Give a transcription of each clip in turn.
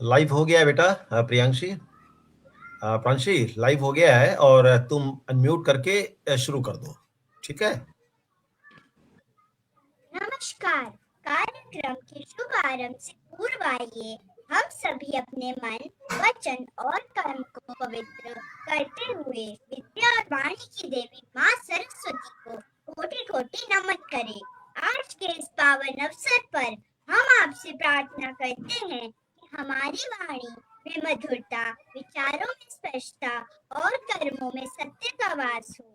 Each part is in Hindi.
लाइव हो गया है बेटा। प्रियांशी, प्रांशी लाइव हो गया है और तुम अनम्यूट करके शुरू कर दो, ठीक है। नमस्कार। कार्यक्रम के शुभारंभ से पूर्व आइए हम सभी अपने मन, वचन और कर्म को पवित्र करते हुए विद्या और वाणी की देवी माँ सरस्वती को कोटि कोटि नमन करें। आज के इस पावन अवसर पर हम आपसे प्रार्थना करते हैं कि हमारी वाणी में मधुरता, विचारों में स्पष्टता और कर्मों में सत्य का वास हो।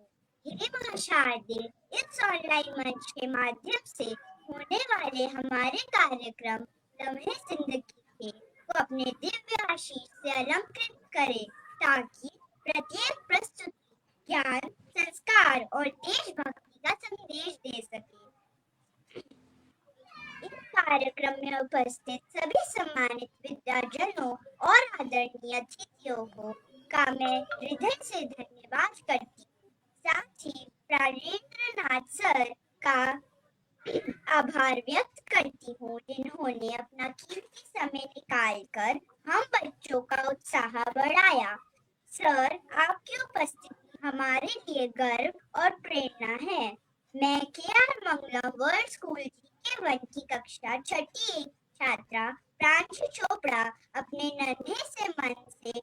हे माँ शारदे, इस ऑनलाइन मंच के माध्यम से होने वाले हमारे कार्यक्रम लम्हे जिंदगी के को अपने दिव्य आशीष से अलंकृत करें, ताकि प्रत्येक प्रस्तुति ज्ञान, संस्कार और देशभक्ति का संदेश दे सके। इस कार्यक्रम में उपस्थित सभी सम्मानित विद्याजनों और आदरणीय अतिथियों का मैं हृदय से धन्यवाद करती हूँ। साथ ही प्राणेंद्र सर का आभार व्यक्त करती हूँ, जिन्होंने अपना कीमती समय निकालकर हम बच्चों का उत्साह बढ़ाया। सर, आपकी उपस्थिति हमारे लिए गर्व और प्रेरणा है। मैं के.आर. मंगलम वर्ल्ड स्कूल GK1 की कक्षा छठी छात्रा प्रांशु चोपड़ा अपने नन्हे से मन से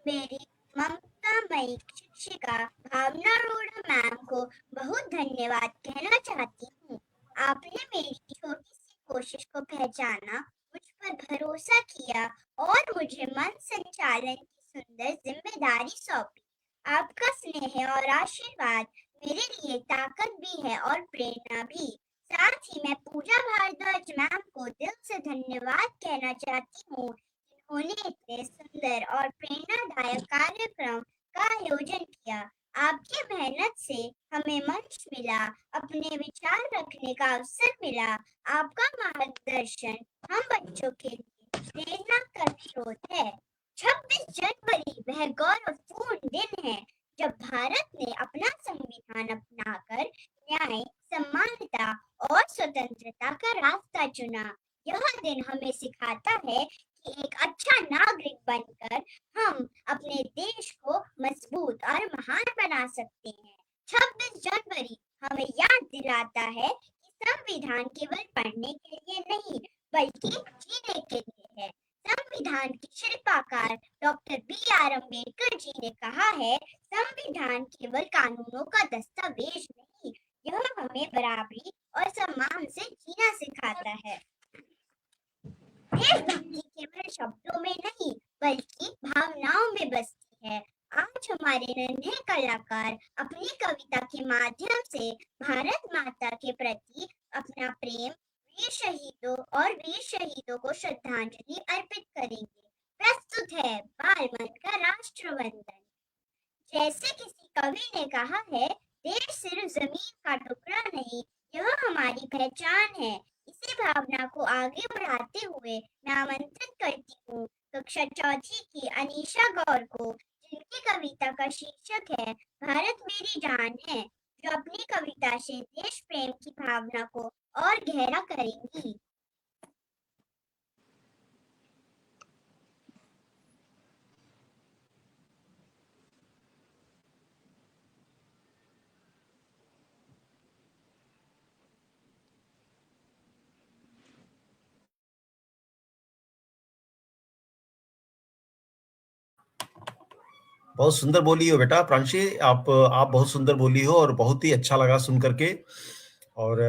मेरी ममतामयी शिक्षिका भावना रोड़ा मैम को बहुत धन्यवाद कहना चाहती हूँ। आपने मेरी छोटी सी कोशिश को पहचाना, मुझ पर भरोसा किया और मुझे मन संचालन की सुंदर जिम्मेदारी सौंपी। आपका स्नेह और आशीर्वाद मेरे लिए ताकत भी है और प्रेरणा भी। साथ ही मैं पूजा भारद्वाज मैम को दिल से धन्यवाद कहना चाहती हूँ, उन्होंने इतने सुंदर और प्रेरणादायक कार्यक्रम का आयोजन किया। आपकी मेहनत से हमें मंच मिला, अपने विचार रखने का अवसर मिला। आपका मार्गदर्शन हम बच्चों के लिए प्रेरणा का स्रोत है। 26 जनवरी वह गौरवपूर्ण दिन है जब भारत ने अपना संविधान अपनाकर न्याय, समानता और स्वतंत्रता का रास्ता चुना। यह दिन हमें सिखाता है कि एक अच्छा नागरिक बनकर हम अपने देश को मजबूत और महान बना सकते हैं। 26 जनवरी हमें याद दिलाता है कि संविधान केवल पढ़ने के लिए नहीं, बल्कि जीने के लिए है। संविधान के शिल्पकार डॉक्टर B.R. अम्बेडकर जी ने कहा है, संविधान केवल कानूनों का दस्तावेज नहीं, यह हमें बराबरी और सम्मान से जीना सिखाता है। देशभक्ति केवल शब्दों में नहीं, बल्कि भावनाओं में बसती है। आज हमारे नन्हे कलाकार अपनी कविता के माध्यम से भारत माता के प्रति अपना प्रेम वीर शहीदों को श्रद्धांजलि अर्पित करेंगे। प्रस्तुत है बाल मन का राष्ट्रवंदन। जैसे किसी कवि ने कहा है, देश सिर्फ जमीन का टुकड़ा नहीं, यह हमारी पहचान है। इसी भावना को आगे बढ़ाते हुए मैं आमंत्रित करती हूँ कक्षा चौथी की अनीशा गौर को, जिनकी कविता का शीर्षक है भारत मेरी जान है, जो अपनी कविता से देश प्रेम की भावना को और गहरा करेंगी। बहुत सुंदर बोली हो बेटा प्रांशी, आप बहुत सुंदर बोली हो और बहुत ही अच्छा लगा सुन करके। और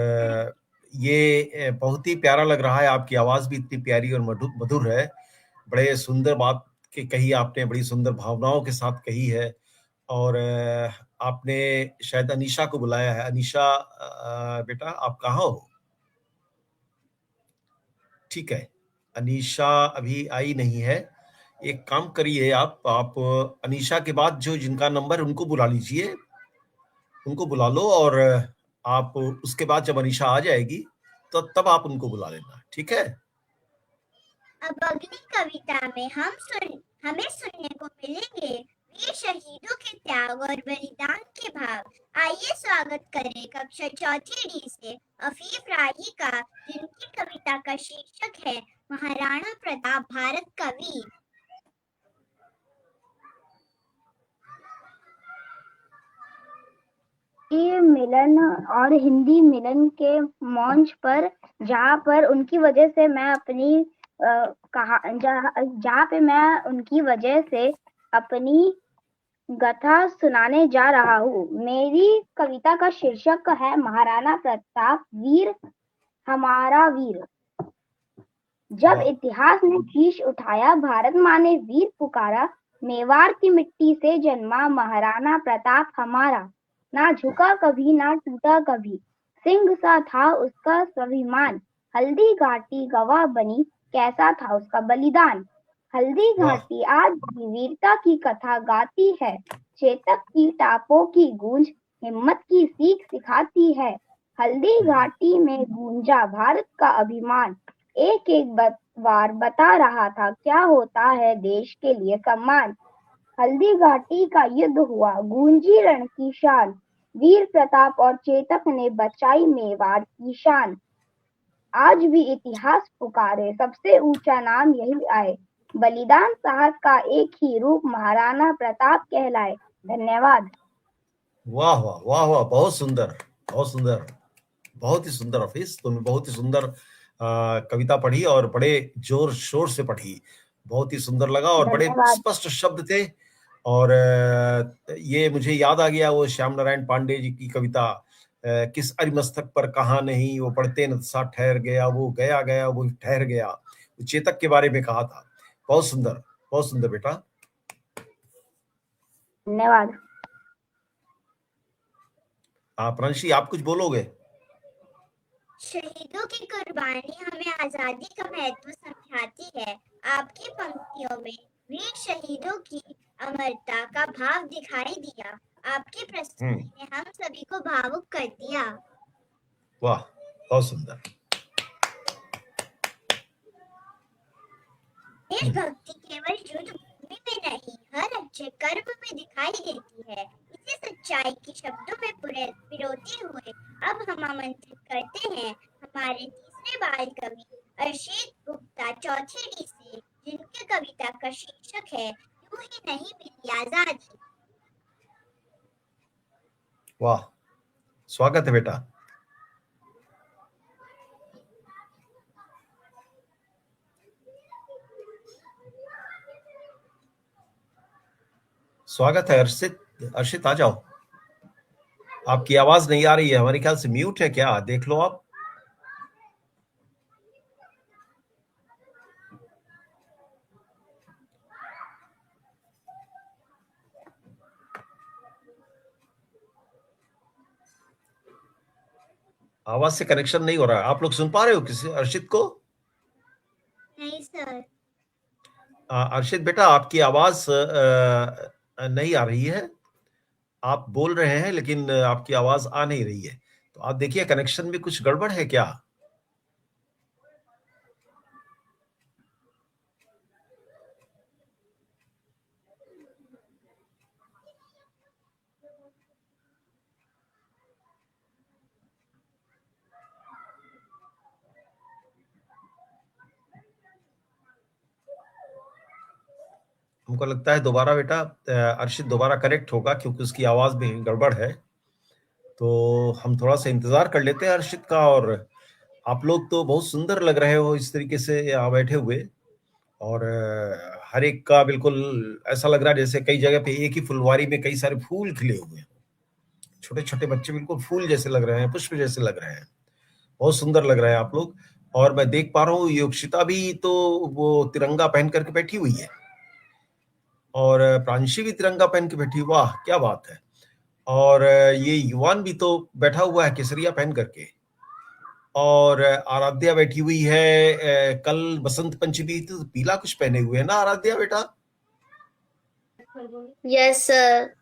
ये बहुत ही प्यारा लग रहा है, आपकी आवाज भी इतनी प्यारी और मधुर है। बड़े सुंदर बात के कही आपने, बड़ी सुंदर भावनाओं के साथ कही है। और आपने शायद अनीशा को बुलाया है। अनीशा बेटा आप कहाँ हो? ठीक है, अनीशा अभी आई नहीं है। एक काम करिए, आप अनीशा के बाद जो जिनका नंबर उनको बुला लीजिए, उनको बुला लो और आप उसके बाद जब अनीशा आ जाएगी तो तब आप उनको बुला लेना, ठीक है। अब अगली कविता में हमें सुनने को मिलेंगे वीर शहीदों के त्याग और बलिदान के भाव। आइए स्वागत करें कक्षा चौथी डी से अफीफ राही का, जिनकी कविता का शीर्षक है महाराणा प्रताप भारत का वीर। ये मिलन और हिंदी मिलन के मंच पर, जहाँ पर उनकी वजह से मैं अपनी जहाँ पे मैं उनकी वजह से अपनी गाथा सुनाने जा रहा हूँ। मेरी कविता का शीर्षक है महाराणा प्रताप वीर हमारा वीर। जब इतिहास ने शीश उठाया, भारत माँ ने वीर पुकारा, मेवाड़ की मिट्टी से जन्मा महाराणा प्रताप हमारा। ना झुका कभी, ना टूटा कभी, सिंह सा था उसका स्वाभिमान। हल्दी घाटी गवाह बनी, कैसा था उसका बलिदान। हल्दी घाटी आज भी वीरता की कथा गाती है। चेतक की टापों की गूंज हिम्मत की सीख सिखाती है। हल्दी घाटी में गूंजा भारत का अभिमान। एक एक बार बता रहा था क्या होता है देश के लिए सम्मान। हल्दी घाटी का युद्ध हुआ, गूंजी रण की शान। वीर प्रताप और चेतक ने बचाई मेवाड़ की शान। आज भी इतिहास पुकारे, सबसे ऊंचा नाम यही आए। बलिदान साहस का एक ही रूप महाराणा प्रताप कहलाए। धन्यवाद। वाह वाह वाह वाह, बहुत सुंदर, बहुत सुंदर, बहुत ही सुंदर। हफीज, तुमने बहुत ही सुंदर कविता पढ़ी और बड़े जोर शोर से पढ़ी। बहुत ही सुंदर लगा और बड़े स्पष्ट शब्द थे। और ये मुझे याद आ गया वो श्याम नारायण पांडे जी की कविता, किस अरिमस्तक पर कहा नहीं, वो पढ़ते न सा ठहर गया, वो गया गया वो ठहर गया। वो चेतक के बारे में कहा था। बहुत सुंदर बेटा। धन्यवाद। प्रांशी, आप कुछ बोलोगे? शहीदों की कुर्बानी हमें आजादी का महत्व समझाती है। आपकी पंक्तियों में वीर शहीदों की अमरता का भाव दिखाई दिया। आपकी प्रस्तुति ने हम सभी को भावुक कर दिया। वाह, बहुत सुंदर। देशभक्ति केवल युद्ध भूमि में नहीं, हर अच्छे कर्म में दिखाई देती है। इसी सच्चाई की शब्दों में पिरोते हुए अब हम आमंत्रित करते हैं हमारे तीसरे बाल कवि अर्शित गुप्ता चौथी डी से, जिनकी कविता का शीर्षक है यूं ही नहीं मिली आजादी। वाह, स्वागत है बेटा। स्वागत है अर्शित आ जाओ। आपकी आवाज नहीं आ रही है, हमारे ख्याल से म्यूट है क्या, देख लो आप। आवाज से कनेक्शन नहीं हो रहा है। आप लोग सुन पा रहे हो किसी अर्शित को? नहीं सर। अर्शित बेटा, आपकी आवाज नहीं आ रही है। आप बोल रहे हैं लेकिन आपकी आवाज आ नहीं रही है। तो आप देखिए कनेक्शन में कुछ गड़बड़ है क्या? हमको लगता है दोबारा बेटा अर्शित दोबारा कनेक्ट होगा, क्योंकि उसकी आवाज में गड़बड़ है। तो हम थोड़ा सा इंतजार कर लेते हैं अर्शित का। और आप लोग तो बहुत सुंदर लग रहे हो इस तरीके से यहाँ बैठे हुए। और हर एक का बिल्कुल ऐसा लग रहा है जैसे कई जगह पे एक ही फुलवारी में कई सारे फूल खिले हुए हैं। छोटे छोटे बच्चे बिल्कुल फूल जैसे लग रहे हैं, पुष्प जैसे लग रहे हैं। बहुत सुंदर लग रहे हैं आप लोग। और मैं देख पा रहा हूँ योक्षिता भी तो वो तिरंगा पहन करके बैठी हुई है, और प्रांशी भी तिरंगा पहन के बैठी। वाह, क्या बात है। और ये युवान भी तो बैठा हुआ है केसरिया पहन करके। और आराध्या बैठी हुई है। कल बसंत पंचमी तो पीला कुछ पहने हुए है ना आराध्या बेटा? Yes sir.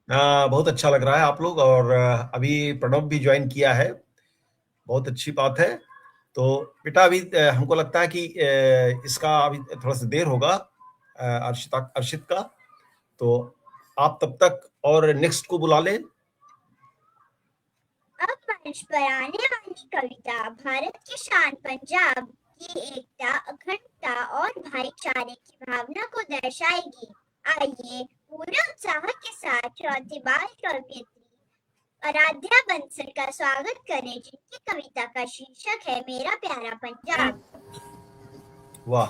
बहुत अच्छा लग रहा है आप लोग। और अभी प्रणव भी ज्वाइन किया है, बहुत अच्छी बात है। तो बेटा अभी हमको लगता है कि इसका अभी थोड़ा सा देर होगा अर्शित का। तो आप तब तक और नेक्स्ट को बुला लें। अब मंच पर आने वाली कविता भारत की शान पंजाब की एकता, अखंडता और भाईचारे की भावना को दर्शाएगी। आइए पूरे उत्साह के साथ चौथी बाल कवियत्री आराध्या बंसल का स्वागत करें, जिनकी कविता का शीर्षक है मेरा प्यारा पंजाब। वाह।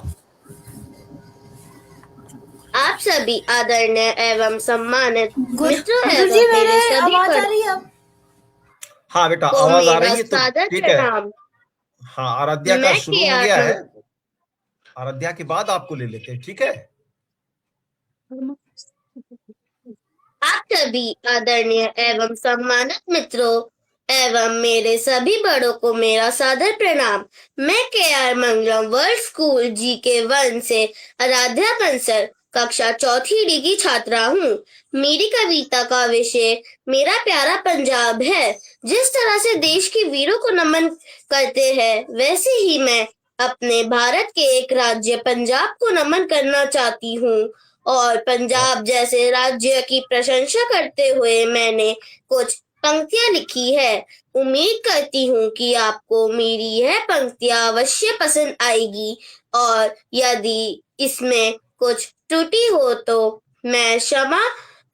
आप सभी आदरणीय एवं सम्मानित मित्रों गुरुजी, एवं मेरे मेरे सभी आवाज आ बड़ों रही है? हाँ बेटा, को आवाज आ मेरा रही है तो सादर ठीक है। प्रणाम। हाँ, आराध्या का मैं शुरू के हो आर गया है, आराध्या के बाद आपको ले लेते हैं, ठीक है। आप सभी आदरणीय एवं सम्मानित मित्रों एवं मेरे सभी बड़ों को मेरा सादर प्रणाम। मैं के are Mangalam world school GK1 से आराध्या बंसल कक्षा चौथी डी की छात्रा हूँ। मेरी कविता का विषय मेरा प्यारा पंजाब है। जिस तरह से देश के वीरों को नमन करते हैं, वैसे ही मैं अपने भारत के एक राज्य पंजाब को नमन करना चाहती हूँ और पंजाब जैसे राज्य की प्रशंसा करते हुए मैंने कुछ पंक्तियां लिखी है। उम्मीद करती हूँ कि आपको मेरी यह पंक्तियां अवश्य पसंद आएगी और यदि इसमें कुछ त्रुटि हो तो मैं क्षमा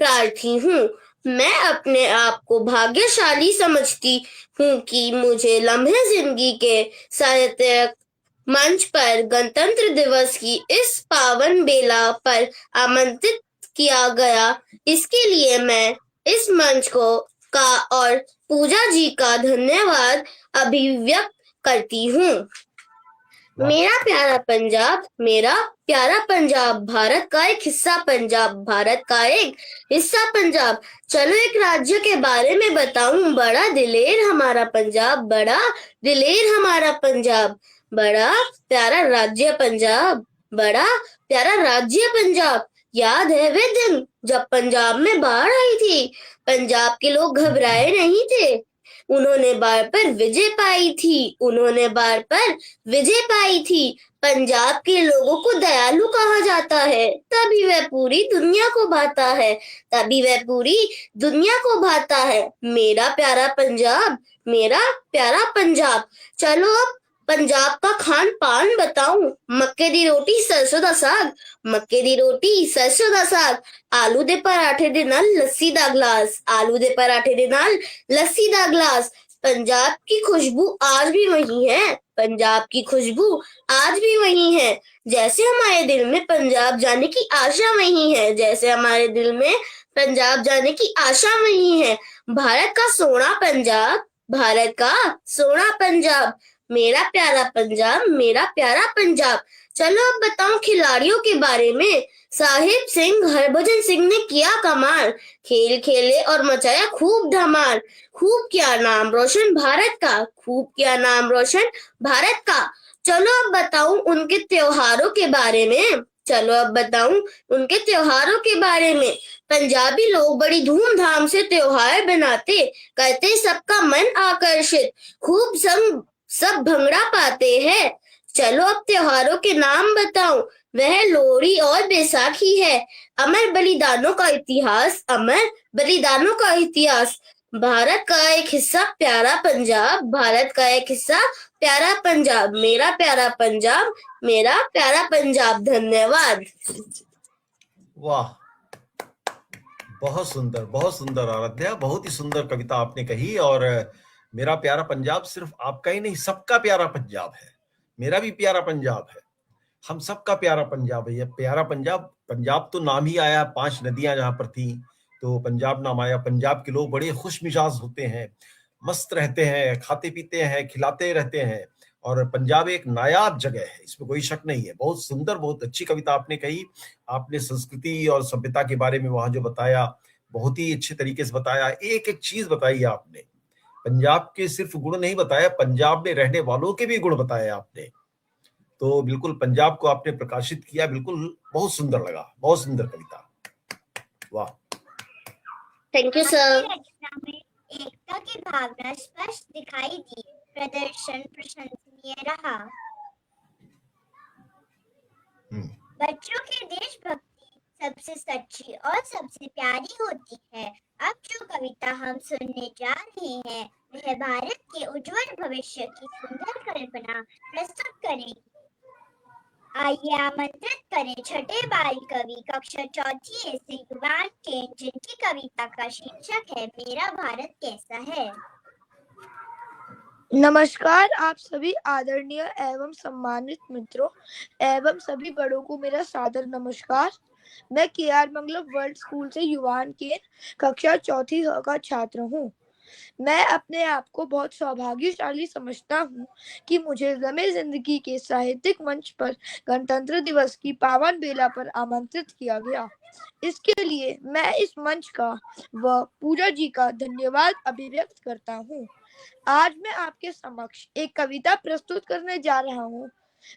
प्रार्थी हूँ। मैं अपने आप को भाग्यशाली समझती हूँ कि मुझे लम्हे जिंदगी के साहित्यिक मंच पर गणतंत्र दिवस की इस पावन बेला पर आमंत्रित किया गया। इसके लिए मैं इस मंच को का और पूजा जी का धन्यवाद अभिव्यक्त करती हूँ। मेरा प्यारा पंजाब भारत का एक हिस्सा, पंजाब भारत का एक हिस्सा पंजाब। चलो एक राज्य के बारे में बताऊं। बड़ा दिलेर हमारा पंजाब, बड़ा दिलेर हमारा पंजाब, बड़ा प्यारा राज्य पंजाब, बड़ा प्यारा राज्य पंजाब। याद है वे दिन जब पंजाब में बाढ़ आई थी। पंजाब के लोग घबराए नहीं थे। उन्होंने बाढ़ पर विजय पाई थी, उन्होंने बाढ़ पर विजय पाई थी। पंजाब के लोगों को दयालु कहा जाता है, तभी वह पूरी दुनिया को भाता है, तभी वह पूरी दुनिया को भाता है। मेरा प्यारा पंजाब, मेरा प्यारा पंजाब। चलो अब पंजाब का खान पान बताऊं। मक्के दी रोटी सरसों दा साग, मक्के दी रोटी सरसों दा साग, आलू दे पराठे दे नाल लस्सी दा गिलास, आलू दे पराठे दे नाल लस्सी दा गिलास। पंजाब की खुशबू आज भी वही है, पंजाब की खुशबू आज भी वही है। जैसे हमारे दिल में पंजाब जाने की आशा वही है, जैसे हमारे दिल में पंजाब जाने की आशा वही है। भारत का सोना पंजाब, भारत का सोना पंजाब, मेरा प्यारा पंजाब, मेरा प्यारा पंजाब। चलो अब बताऊं खिलाड़ियों के बारे में। साहिब सिंह, हरभजन सिंह ने किया कमाल, खेल खेले और मचाया खूब धमाल। खूब किया नाम रोशन भारत का, खूब किया नाम रोशन भारत का। चलो अब बताऊं उनके त्योहारों के बारे में, चलो अब बताऊं उनके त्योहारों के बारे में। पंजाबी लोग बड़ी धूमधाम से त्योहार बनाते, करते सबका मन आकर्षित, खूब सब भंगड़ा पाते हैं। चलो अब त्योहारों के नाम बताऊं। वह लोहड़ी और बैसाखी है। अमर बलिदानों का इतिहास, अमर बलिदानों का इतिहास। भारत का एक हिस्सा प्यारा पंजाब, भारत का एक हिस्सा प्यारा पंजाब, मेरा प्यारा पंजाब, मेरा प्यारा पंजाब। धन्यवाद। वाह, बहुत सुंदर आराध्या, बहुत ही सुंदर कविता आपने कही। और मेरा प्यारा पंजाब सिर्फ आपका ही नहीं, सबका प्यारा पंजाब है। मेरा भी प्यारा पंजाब है, हम सबका प्यारा पंजाब है। ये प्यारा पंजाब, पंजाब तो नाम ही आया, 5 नदियां जहां पर थी तो पंजाब नाम आया। पंजाब के लोग बड़े खुश मिजाज होते हैं, मस्त रहते हैं, खाते पीते हैं, खिलाते रहते हैं। और पंजाब एक नायाब जगह है, इसमें कोई शक नहीं है। बहुत सुंदर, बहुत अच्छी कविता आपने कही। आपने संस्कृति और सभ्यता के बारे में वहां जो बताया, बहुत ही अच्छे तरीके से बताया। एक एक चीज बताई आपने, पंजाब के सिर्फ गुण नहीं बताया, पंजाब में रहने वालों के भी गुण बताए आपने। तो बिल्कुल पंजाब को आपने प्रकाशित किया, बिल्कुल बहुत सुंदर लगा, बहुत सुंदर कविता। वाह, थैंक यू सर। रचना में एकता की भावना स्पष्ट दिखाई दी, प्रदर्शन प्रशंसनीय रहा। बच्चों की देशभक्ति सबसे सच्ची और सबसे प्यारी होती है। अब जो कविता हम सुनने जा रहे हैं वह भारत के उज्जवल भविष्य की सुंदर कल्पना प्रस्तुत करेगी। आइए आमंत्रित करें छठे बाल कवि कक्षा चौथी ए से युवान के, जिनकी कविता का शीर्षक है मेरा भारत कैसा है। नमस्कार आप सभी आदरणीय एवं सम्मानित मित्रों एवं सभी बड़ों को मेरा सादर नमस्कार। मैं KR मंगलम वर्ल्ड स्कूल से युवान के कक्षा चौथी का छात्र हूँ। मैं अपने आप को बहुत सौभाग्यशाली समझता हूँ कि मुझे गमे जिंदगी के साहित्यिक मंच पर गणतंत्र दिवस की पावन बेला पर आमंत्रित किया गया। इसके लिए मैं इस मंच का व पूजा जी का धन्यवाद अभिव्यक्त करता हूँ। आज मैं आपके समक्ष एक कविता प्रस्तुत करने जा रहा हूँ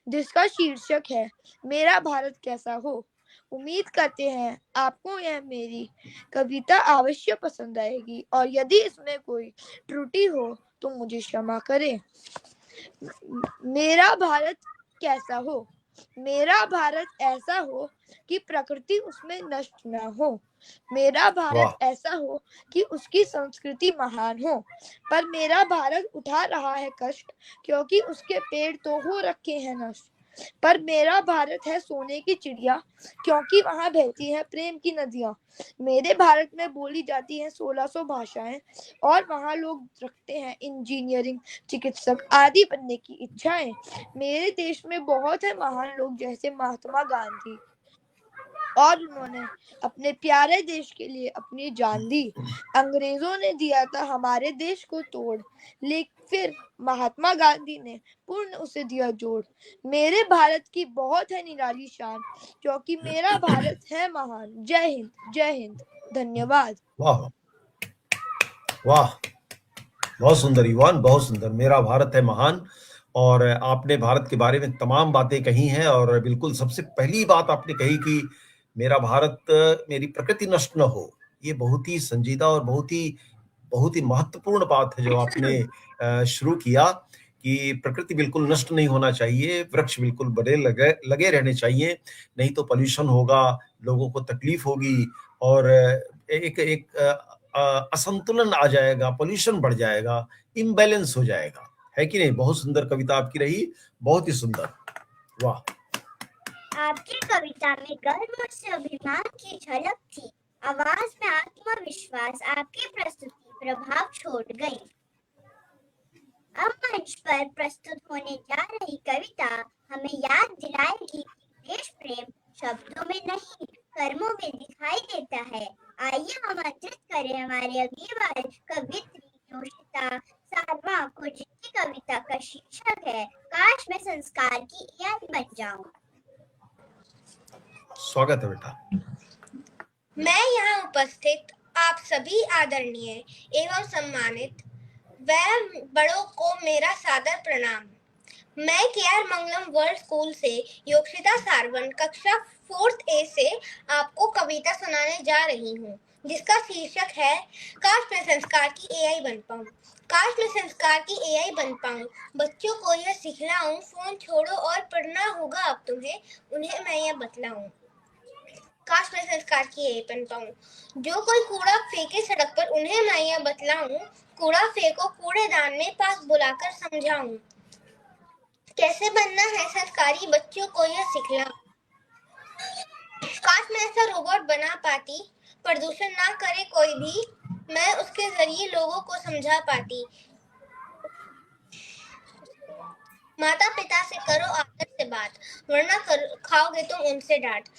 जिसका शीर्षक है मेरा भारत कैसा हो। उम्मीद करते हैं आपको यह मेरी कविता अवश्य पसंद आएगी और यदि इसमें कोई त्रुटि हो तो मुझे क्षमा करें। मेरा भारत कैसा हो। मेरा भारत ऐसा हो कि प्रकृति उसमें नष्ट न हो। मेरा भारत ऐसा हो कि उसकी संस्कृति महान हो। पर मेरा भारत उठा रहा है कष्ट क्योंकि उसके पेड़ तो हो रखे हैं नष्ट। पर मेरा भारत है सोने की चिड़िया क्योंकि वहां बहती है प्रेम की नदियां। मेरे भारत में बोली जाती है 1600 भाषाएं और वहां लोग रखते हैं इंजीनियरिंग, चिकित्सक आदि बनने की इच्छाएं। मेरे देश में बहुत है महान लोग जैसे महात्मा गांधी और उन्होंने अपने प्यारे देश के लिए अपनी जान दी। अंग्रेजों ने दिया था हमारे देश को तोड़, लेकिन फिर महात्मा गांधी ने पूर्ण उसे दिया जोड़। मेरे भारत की बहुत है निराली शान क्योंकि मेरा भारत है महान। जय हिंद, जय हिंद। धन्यवाद। वाह वाह, बहुत सुंदर युवान, बहुत सुंदर। मेरा भारत है महान। और आपने भारत के बारे में तमाम बातें कही हैं और बिल्कुल सबसे पहली बात आपने कही कि मेरा भारत, मेरी प्रकृति नष्ट न हो। ये बहुत ही संजीदा और बहुत ही महत्वपूर्ण बात है जो आपने शुरू किया कि प्रकृति बिल्कुल नष्ट नहीं होना चाहिए, वृक्ष बिल्कुल बड़े लगे रहने चाहिए, नहीं तो पॉल्यूशन होगा, लोगों को तकलीफ होगी और एक एक असंतुलन आ जाएगा, पॉल्यूशन बढ़ जाएगा, इम्बैलेंस हो जाएगा, है कि नहीं। बहुत सुंदर कविता आपकी रही, बहुत ही सुंदर, वाह। आपकी कविता में गर्व और स्वाभिमान की झलक थी, आवाज में आत्मविश्वास। आपकी प्रस्तुति प्रभाव छोड़ गई। अब मंच पर प्रस्तुत होने जा रही कविता हमें याद दिलाएगी कि देश प्रेम शब्दों में नहीं, कर्मों में दिखाई देता है। आइए आमंत्रित करें हमारे अगली बार कवित्री योशिता सारवा को, जिनकी कविता का शीर्षक है काश मैं संस्कार की AI बन जाऊं। स्वागत है बेटा। मैं यहाँ उपस्थित आप सभी आदरणीय एवं सम्मानित व बड़ों को मेरा सादर प्रणाम। मैं KR मंगलम वर्ल्ड स्कूल से योशिता सारवन कक्षा 4th A से आपको कविता सुनाने जा रही हूँ जिसका शीर्षक है काश मैं संस्कार की AI बन पाऊँ। काश मैं संस्कार की AI बन पाऊँ, बच्चों को यह सिखलाऊं, फोन छोड़ो और पढ़ना होगा अब तुम्हें, उन्हें मैं यह बतलाऊं। काश मैं संस्कार की AI बन पाऊँ, जो कोई कूड़ा फेंके सड़क पर उन्हें मैं यह बतलाऊं, कूड़ा फेंको कूड़ेदान में पास बुलाकर समझाऊं। कैसे बनना है संस्कारी, बच्चों को यह सिखलाऊं। काश मैं ऐसा रोबोट बना पाती, प्रदूषण ना करे कोई भी, मैं उसके जरिए लोगों को समझा पाती। माता पिता से करो आदर से बात, वरना खाओगे तुम उनसे डांट।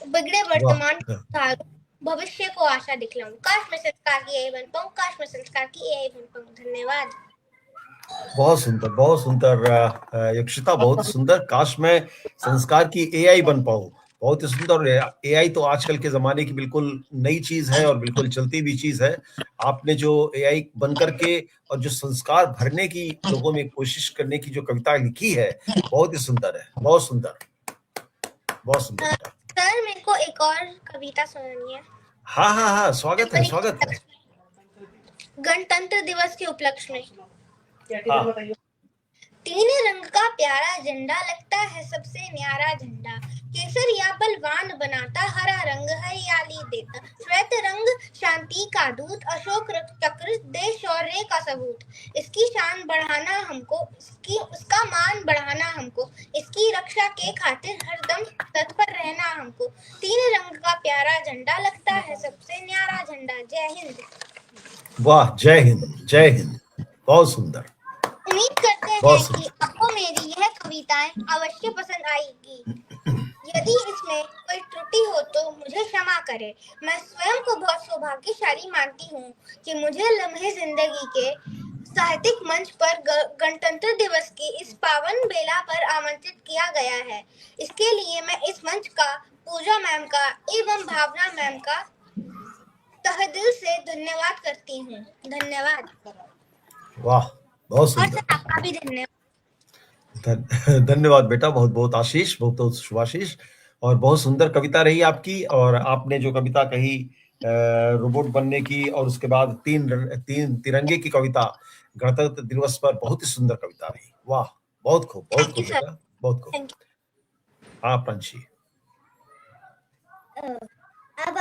बिगड़े वर्तमान भविष्य को आशा दिखलाऊं। काश मैं संस्कार की AI बन पाऊं, काश मैं संस्कार की AI बन पाऊं। धन्यवाद। बहुत सुंदर यक्षिता, बहुत सुंदर। काश मैं संस्कार की AI बन पाऊं, बहुत ही सुंदर। AI तो आजकल के जमाने की बिल्कुल नई चीज है और बिल्कुल चलती भी चीज है। आपने जो AI बन करके और जो संस्कार भरने की लोगों में कोशिश करने की जो कविता लिखी है, बहुत ही सुंदर है, बहुत सुंदर, बहुत सुंदर। सर मेरे को एक और कविता सुनानी है। हाँ, स्वागत है, स्वागत है। गणतंत्र दिवस के उपलक्ष्य में 3 रंग का प्यारा झंडा लगता है सबसे न्यारा झंडा। केसरिया बलवान बनाता, हरा रंग हरियाली देता, श्वेत रंग शांति का दूत, अशोक चक्र देश शौर्य का सबूत। इसकी शान बढ़ाना हमको, उसका मान बढ़ाना हमको, इसकी रक्षा के खातिर हरदम तत्पर रहना हमको। 3 रंग का प्यारा झंडा लगता है सबसे न्यारा झंडा। जय हिंद। वाह, जय हिंद, जय हिंद, बहुत सुंदर। उम्मीद करते हैं कि आपको मेरी यह कविताएं अवश्य पसंद आएगी। यदि इसमें कोई त्रुटि हो तो मुझे क्षमा करें। मैं स्वयं को बहुत सौभाग्यशाली मानती हूँ कि मुझे लम्हे जिंदगी के साहित्यिक मंच पर गणतंत्र दिवस की इस पावन बेला पर आमंत्रित किया गया है। इसके लिए मैं इस मंच का, पूजा मैम का एवं भावना मैम का तहे दिल से धन्यवाद करती हूँ। धन्यवाद। वाह, बहुत और सुंदर। सर आपका भी धन्यवाद। धन्यवाद बेटा, बहुत बहुत आशीष, बहुत बहुत शुभाशीष। और बहुत सुंदर कविता रही आपकी। और आपने जो कविता कही रोबोट बनने की, और उसके बाद तीन तिरंगे की कविता गणतंत्र दिवस पर, बहुत ही सुंदर कविता रही। वाह, बहुत खूब, बहुत खूब बेटा, बहुत खूब। हाँ प्रांशी। अब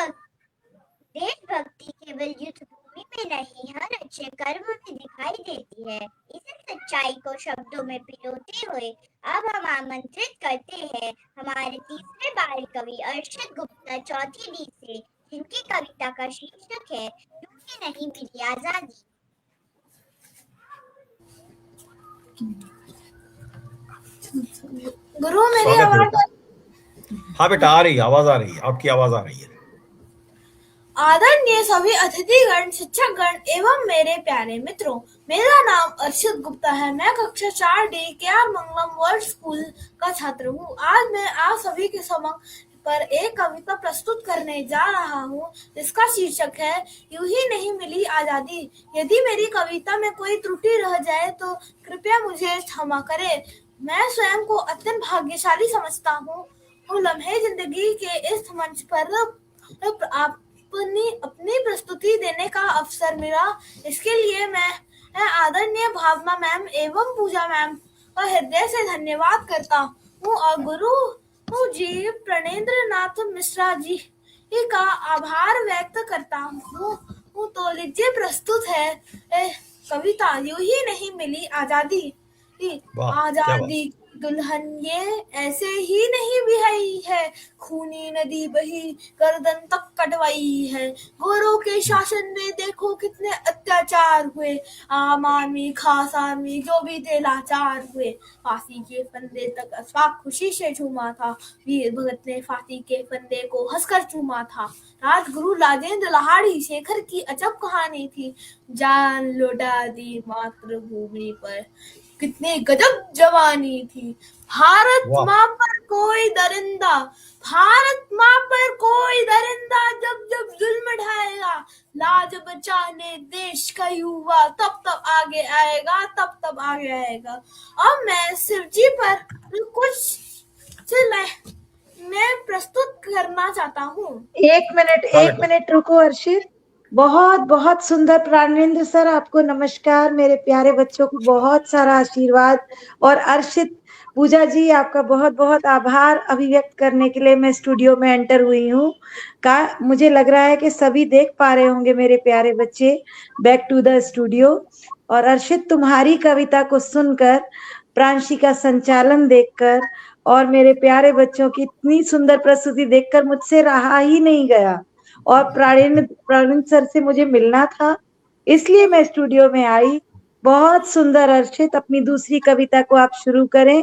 देशभक्ति केवल युद्ध भूमि में नहीं, हर अच्छे कर्म में दिखाई देती है। इसी सच्चाई को शब्दों में पिरोते हुए अब हम आमंत्रित करते हैं हमारे तीसरे बाल कवि अर्षद गुप्ता चौथी डी से, जिनकी कविता का शीर्षक है यूं ही नहीं मिली आजादी। गुरु मेरी आवाज। हाँ बेटा, आ रही है, आवाज आ रही है, आपकी आवाज आ रही है। आदरणीय सभी अतिथिगण, शिक्षकगण एवं मेरे प्यारे मित्रों, मेरा नाम अर्षद गुप्ता है। मैं कक्षा 4D KR मंगलम वर्ल्ड स्कूल का छात्र हूँ। आज मैं आप सभी के समक्ष पर एक कविता प्रस्तुत करने जा रहा हूँ, जिसका शीर्षक है यूं ही नहीं मिली आजादी। यदि मेरी कविता में कोई त्रुटि रह जाए तो कृपया मुझे क्षमा करें। मैं स्वयं को अत्यंत भाग्यशाली समझता हूँ। लम्हे जिंदगी के इस मंच पर अपनी प्रस्तुति देने का अवसर मिला। इसके लिए मैं आदरणीय भावना मैम एवं पूजा मैम का हृदय से धन्यवाद करता हूँ और गुरु जी प्रणेंद्र नाथ मिश्रा जी का आभार व्यक्त करता हूँ। तो लीजिए, प्रस्तुत है कविता यूं ही नहीं मिली आजादी। आजादी दुल्हन ये ऐसे ही नहीं बिहाई है, खूनी नदी बही गर्दन तक कटवाई है। गोरों के शासन में देखो कितने अत्याचार हुए, आम आदमी खास आदमी जो भी थे लाचार हुए। फांसी के फंदे तक अशफाक खुशी से झूमा था, वीर भगत ने फांसी के फंदे को हंसकर चूमा था। राजगुरु राजेंद्र लाहाड़ी शेखर की अजब कहानी थी, जान लौटा दी मातृभूमि पर कितनी गजब जवानी थी। भारत माँ पर कोई दरिंदा, भारत माँ पर कोई दरिंदा जब जब जुल्म ढाएगा, लाज बचाने देश का युवा तब तब आगे आएगा, तब तब आगे आएगा। अब मैं शिवजी पर कुछ मैं प्रस्तुत करना चाहता हूँ। एक मिनट रुको अर्षित। बहुत बहुत सुंदर। प्राणेंद्र सर, आपको नमस्कार। मेरे प्यारे बच्चों को बहुत सारा आशीर्वाद। और अर्षित, पूजा जी, आपका बहुत बहुत आभार अभिव्यक्त करने के लिए मैं स्टूडियो में एंटर हुई हूँ। मुझे लग रहा है कि सभी देख पा रहे होंगे मेरे प्यारे बच्चे। Back to the studio. और अर्षित, तुम्हारी कविता को सुनकर, प्रांशी का संचालन देखकर और मेरे प्यारे बच्चों की इतनी सुंदर प्रस्तुति देखकर मुझसे रहा ही नहीं गया। और प्राणेंद्र सर से मुझे मिलना था, इसलिए मैं स्टूडियो में आई। बहुत सुंदर। अर्षित, अपनी दूसरी कविता को आप शुरू करें।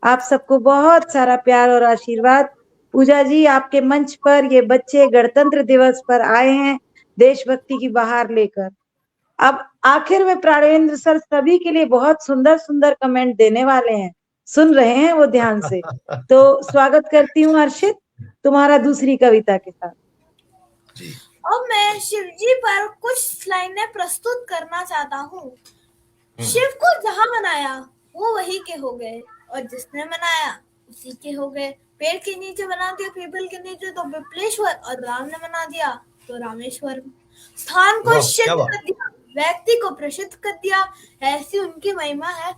आप सबको बहुत सारा प्यार और आशीर्वाद। पूजा जी, आपके मंच पर ये बच्चे गणतंत्र दिवस पर आए हैं देशभक्ति की बहार लेकर। अब आखिर में प्राणेंद्र सर सभी के लिए बहुत सुंदर सुंदर कमेंट देने वाले हैं, सुन रहे हैं वो ध्यान से। तो स्वागत करती हूँ अर्षित, तुम्हारा दूसरी कविता के साथ। अब मैं शिवजी पर कुछ लाइनें प्रस्तुत करना चाहता हूँ। शिव को जहाँ बनाया वो वही के हो गए, और जिसने बनाया उसी के हो गए। पेड़ के नीचे बना दिया पीपल के नीचे तो पिपलेश्वर, और राम ने बना दिया तो रामेश्वर। स्थान को सिद्ध कर दिया, व्यक्ति को प्रसिद्ध कर दिया, ऐसी उनकी महिमा है।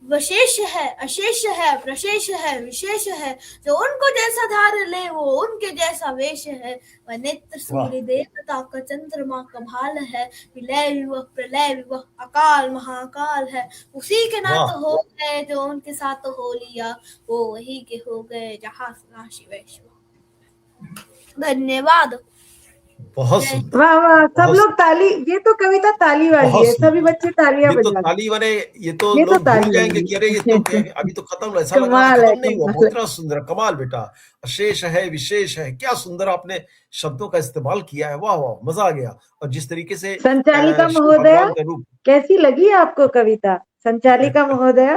विशेष है, अशेष है, प्रशेष है, विशेष है। जो उनको जैसा धार ले वो उनके जैसा वेश है। वह नेत्र सूर्य देवता का चंद्रमा का भाल है। विलय विवह प्रलय विवह अकाल महाकाल है। उसी के नाथ हो गए जो उनके साथ हो लिया, वो वही के हो गए जहाँ राशि वैश्व। धन्यवाद। बहुत सुंदर। वाह वाह, सब लोग ताली। ये तो कविता ताली वाली है, सभी बच्चे तालियां ये तो बजा। ताली वाले, ये तो लोग भूल जाएंगे कि अरे ये तो अभी तो खत्म, ऐसा लग रहा है खत्म नहीं हुआ। बहुत सुंदर, कमाल बेटा। अशेष है, विशेष है, क्या सुंदर आपने शब्दों का इस्तेमाल किया है। वाह वाह, मजा आ गया। और जिस तरीके से संचालिका महोदया, कैसी लगी आपको कविता? संचालिका महोदया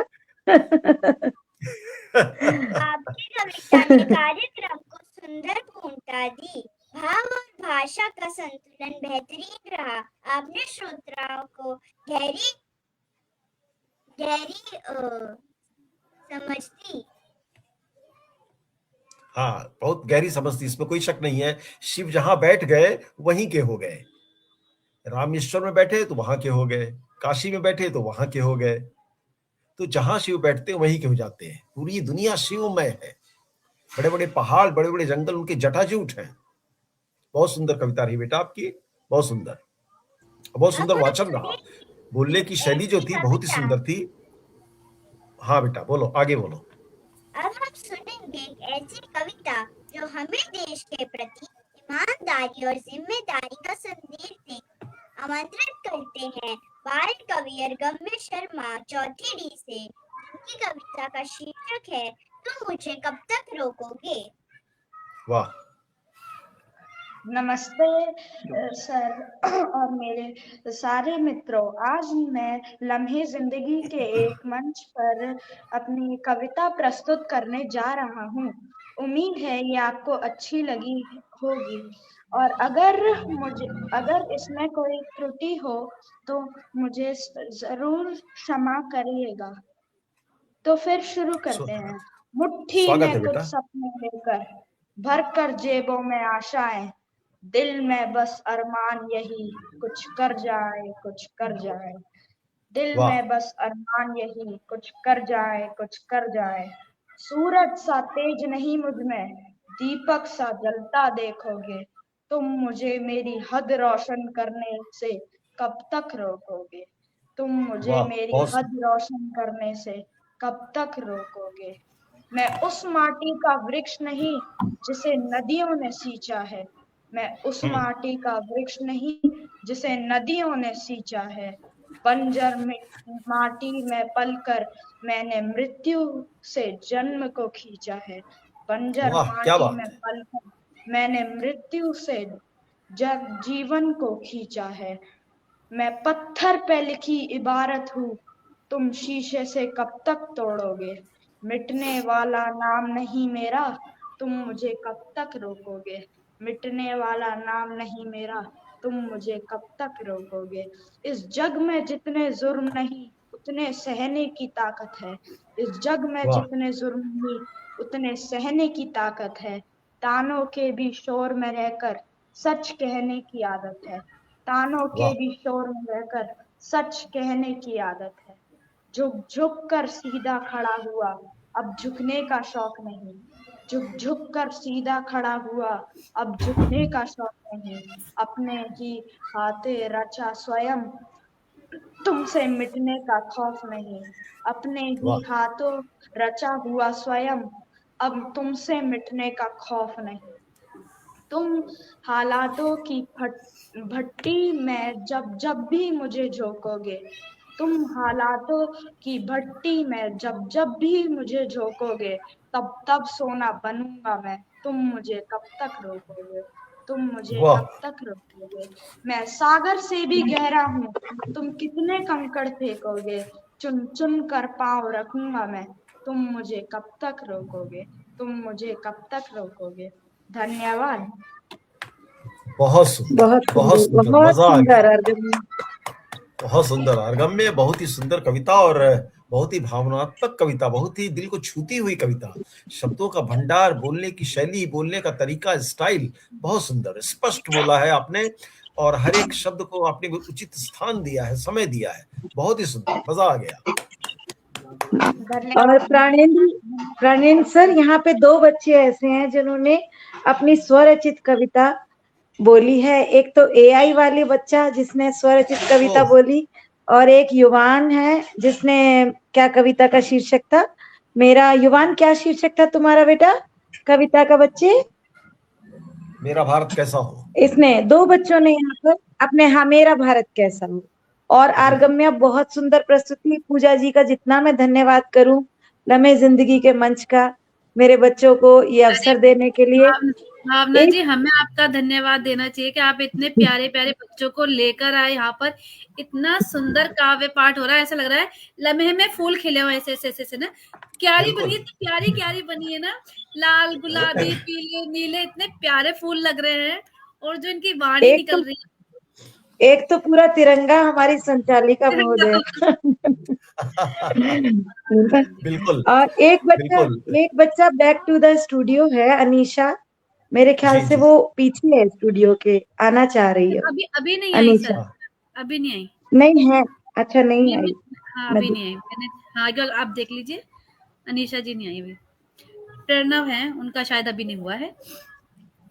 आपकी कविता ने कार्यक्रम को सुंदर पूर्णता दी। भाव और भाषा का संतुलन बेहतरीन रहा। आपने श्रोताओं को गहरी समझ दी। हाँ, बहुत गहरी समझ थी, इसमें कोई शक नहीं है। शिव जहां बैठ गए वहीं के हो गए। रामेश्वर में बैठे तो वहां के हो गए, काशी में बैठे तो वहां के हो गए। तो जहां शिव बैठते हैं वहीं के हो जाते हैं। पूरी दुनिया शिवमय है। बड़े बड़े पहाड़, बड़े बड़े जंगल उनके जटाजूट हैं। बहुत सुंदर कविता रही बेटा आपकी, बहुत सुंदर, बहुत सुंदर वाचन रहा। बोलने की शैली जो थी बहुत ही सुंदर थी। हाँ बेटा बोलो, आगे बोलो। अब हम सुनेंगे एक ऐसी कविता जो हमें देश के प्रति ईमानदारी और जिम्मेदारी का संदेश दे। आमंत्रित करते हैं बाल कवि अर्गम्य शर्मा, चौथी डी से, जिनकी कविता का शीर्षक है तुम मुझे कब तक रोकोगे। वाह। नमस्ते सर और मेरे सारे मित्रों। आज मैं लम्हे जिंदगी के एक मंच पर अपनी कविता प्रस्तुत करने जा रहा हूँ। उम्मीद है ये आपको अच्छी लगी होगी, और अगर इसमें कोई त्रुटि हो तो मुझे जरूर क्षमा करिएगा। तो फिर शुरू करते हैं। मुट्ठी में कुछ सपने लेकर, भर कर जेबों में आशाएं, दिल में बस अरमान यही कुछ कर जाए, कुछ कर जाए। दिल में बस अरमान यही कुछ कर जाए, कुछ कर जाए। सूरज सा तेज नहीं मुझ में, दीपक सा जलता देखोगे। तुम मुझे मेरी हद रोशन करने से कब तक रोकोगे। तुम मुझे मेरी हद रोशन करने से कब तक रोकोगे। मैं उस माटी का वृक्ष नहीं जिसे नदियों ने सींचा है। मैं उस माटी का वृक्ष नहीं जिसे नदियों ने सींचा है। बंजर माटी में पलकर मैंने मृत्यु से जन्म को खींचा है। बंजर माटी में पलकर मैंने मृत्यु से जीवन को खींचा है। मैं पत्थर पे लिखी इबारत हूँ, तुम शीशे से कब तक तोड़ोगे। मिटने वाला नाम नहीं मेरा, तुम मुझे कब तक रोकोगे। मिटने वाला नाम नहीं मेरा, तुम मुझे कब तक रोकोगे। इस जग में जितने जुर्म नहीं उतने सहने की ताकत है। इस जग में जितने जुर्म नहीं उतने सहने की ताकत है। तानों के भी शोर में रहकर सच कहने की आदत है। तानों के भी शोर में रहकर सच कहने की आदत है। झुक झुक कर सीधा खड़ा हुआ, अब झुकने का शौक नहीं। झुक झुक कर सीधा खड़ा हुआ, अब झुकने का शौक नहीं। अपने ही हाथे रचा स्वयं, तुमसे मिटने का खौफ नहीं। अपने ही हाथों रचा हुआ स्वयं, अब तुमसे मिटने का खौफ नहीं। तुम हालातों की भट्टी में जब भी मुझे झोंकोगे। तुम हालातों की भट्टी में जब भी मुझे झोंकोगे, तब सोना बनूंगा मैं। तुम मुझे कब तक रोकोगे। तुम मुझे कब तक रोकोगे। मैं सागर से भी गहरा हूँ, तुम कितने कंकड़ फेंकोगे। चुन चुन कर पाँव रखूंगा मैं, तुम मुझे कब तक रोकोगे। तुम मुझे कब तक रोकोगे। धन्यवाद। बहुत सुंदर, बहुत सुंदर, मजा आ गया। बहुत सुंदर अर्गम्य, बहुत ही सुंदर कविता और बहुत ही भावनात्मक कविता, बहुत ही दिल को छूती हुई कविता। शब्दों का भंडार, बोलने की शैली, बोलने का तरीका, स्टाइल बहुत सुंदर, स्पष्ट बोला है आपने और हर एक शब्द को आपने उचित स्थान दिया है, समय दिया है। बहुत ही सुंदर, मजा आ गया। और प्राणेंद्र सर, यहाँ पे 2 बच्चे ऐसे हैं जिन्होंने अपनी स्वरचित कविता बोली है। एक तो एआई वाली बच्चा जिसने स्वरचित कविता ओह, बोली, और एक युवान है जिसने, क्या कविता का शीर्षक था? मेरा युवान, क्या शीर्षक था तुम्हारा बेटा कविता का बच्चे? मेरा भारत कैसा हो। इसने 2 बच्चों ने यहाँ पर अपने हाँ मेरा भारत कैसा हो। और जी आर्गम्या, बहुत सुंदर प्रस्तुति। पूजा जी का जितना मैं धन्यवाद करूं लम्हे जिंदगी के मंच का, मेरे बच्चों को ये अवसर देने के लिए। भावना एक जी, हमें आपका धन्यवाद देना चाहिए कि आप इतने प्यारे प्यारे बच्चों को लेकर आए यहाँ पर। इतना सुंदर काव्य पाठ हो रहा है, ऐसा लग रहा है लम्हे में फूल खिले हुए ऐसे ऐसे ऐसे ना। क्यारी बनी है, इतनी प्यारी क्यारी बनी है ना, लाल गुलाबी पीले नीले, इतने प्यारे फूल लग रहे हैं। और जो इनकी वाणी एक निकल तो रही है, एक तो पूरा तिरंगा हमारी संचालिका महोदय। बिल्कुल और बिल्कुल। एक बच्चा बैक टू द स्टूडियो है, अनीशा। मेरे ख्याल जी से जी। वो पीछे है स्टूडियो के, आना चाह रही है अभी अभी नहीं आई अनीशा। सर, अभी नहीं आई। नहीं है? अच्छा, नहीं आई। हाँ मैं अभी नहीं आई मैंने। हाँ अगर आप देख लीजिए, अनीशा जी नहीं आई अभी। प्रणव है, उनका शायद अभी नहीं हुआ है।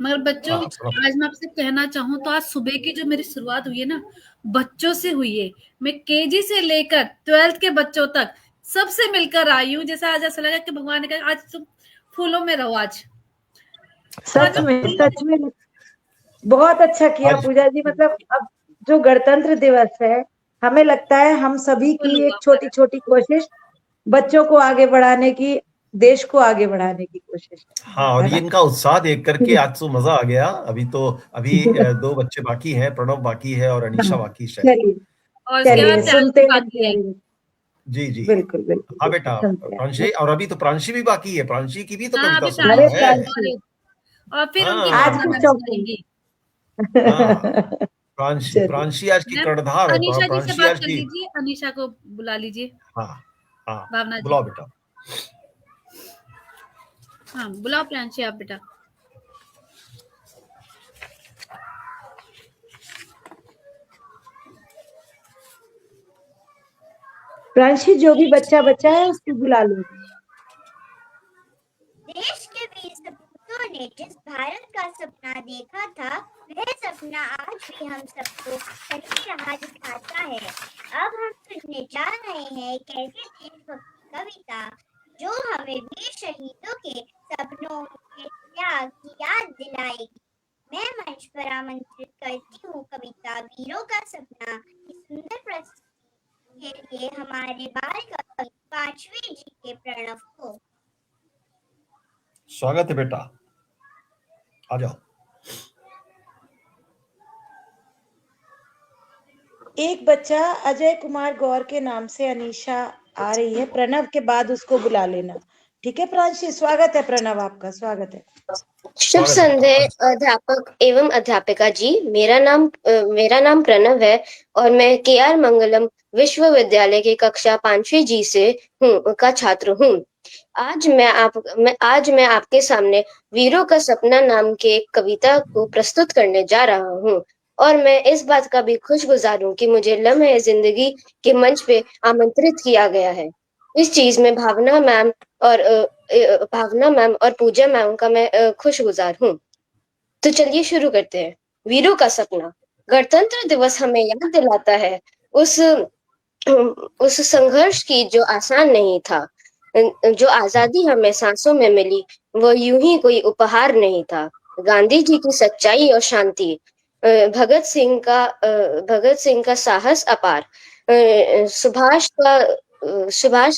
मगर बच्चों, हाँ, आज मैं आपसे कहना चाहूँ तो आज सुबह की जो मेरी शुरुआत हुई है ना, बच्चों से हुई है। मैं केजी से लेकर 12th के बच्चों तक सबसे मिलकर आई हूँ। जैसा आज ऐसा लगा कि भगवान ने कहा आज तुम फूलों में रहो आज। सच में बहुत अच्छा किया आज पूजा जी। मतलब अब जो गणतंत्र दिवस है, हमें लगता है हम सभी फूल की हुआ एक छोटी हमारा। छोटी कोशिश बच्चों को आगे बढ़ाने की, देश को आगे बढ़ाने की कोशिश हाँ, और है ये ना? इनका उत्साह देख करके आज तो मजा आ गया। अभी 2 बच्चे बाकी हैं, प्रणव बाकी है और अनीशा हाँ, बाकी शायद। चलिए और इसके चलिए, बाद सुनते प्याली हैं बाकी है। प्यारे बच्चे। जी जी। बिल्कुल बिल्कुल हाँ बिल्कुल, बेटा, सुनते हैं। प्रांशी, और अभी तो प्रांशी भी बाकी है। प्रांशी की भी तो हाँ कविता अभी सुनना अरे प्रांशी है। प्रांशी, और फिर उनकी आज हाँ भावना भी मैम चौकी। सुनाएंगी हाँ, प्रांशी चलिए, प्रांशी आज की मैम। कर्णधार है। अनीशा जी से प्रांशी बात आज कर की। लीजिए, अनीशा को बुला लीजिए। हाँ हाँ, भावना जी, बुलाओ बेटा। हाँ बुलाओ प्रांशी आप बेटा। प्रांशी, जो भी बच्चा बचा है उसको बुला लो। देश के वीर सपूतों ने जिस भारत का सपना देखा था, वह सपना आज भी हम सबको सही राह दिखाता है। अब हम सुनने जा रहे हैं एक ऐसी देशभक्ति कविता जो हमें वीर शहीदों के सपनों के त्याग की याद दिलाएगी। मैं मंच पर आमंत्रित करती हूँ कविता वीरों का सपना की सुंदर प्रस्तुति के लिए हमारे बाल कवि 5वीं जी के प्रणव को। स्वागत है बेटा, आ जाओ। एक बच्चा अजय कुमार गौर के नाम से अनीशा आ रही है, प्रणव के बाद उसको बुला लेना। ठीक है प्रांशी, स्वागत है प्रणव, आपका स्वागत है। शुभ स्वागत है बेटा। संध्या अध्यापक एवं अध्यापिका जी। मेरा नाम प्रणव है और मैं केआर मंगलम विश्वविद्यालय की कक्षा 5वीं जी से का छात्र हूँ। आज मैं आपके सामने वीरों का सपना नाम के एक कविता को प्रस्तुत करने जा रहा हूँ। और मैं इस बात का भी खुशगुजार हूँ कि मुझे लम्हे जिंदगी के मंच पे आमंत्रित किया गया है। इस चीज में भावना मैम और पूजा मैम का मैं खुशगुजार हूँ। तो चलिए शुरू करते हैं। वीरों का सपना। गणतंत्र दिवस हमें याद दिलाता है उस संघर्ष की जो आसान नहीं था। जो आजादी हमें सांसों में मिली वो यूं ही कोई उपहार नहीं था। गांधी जी की सच्चाई और शांति, भगत सिंह का साहस अपार, सुभाष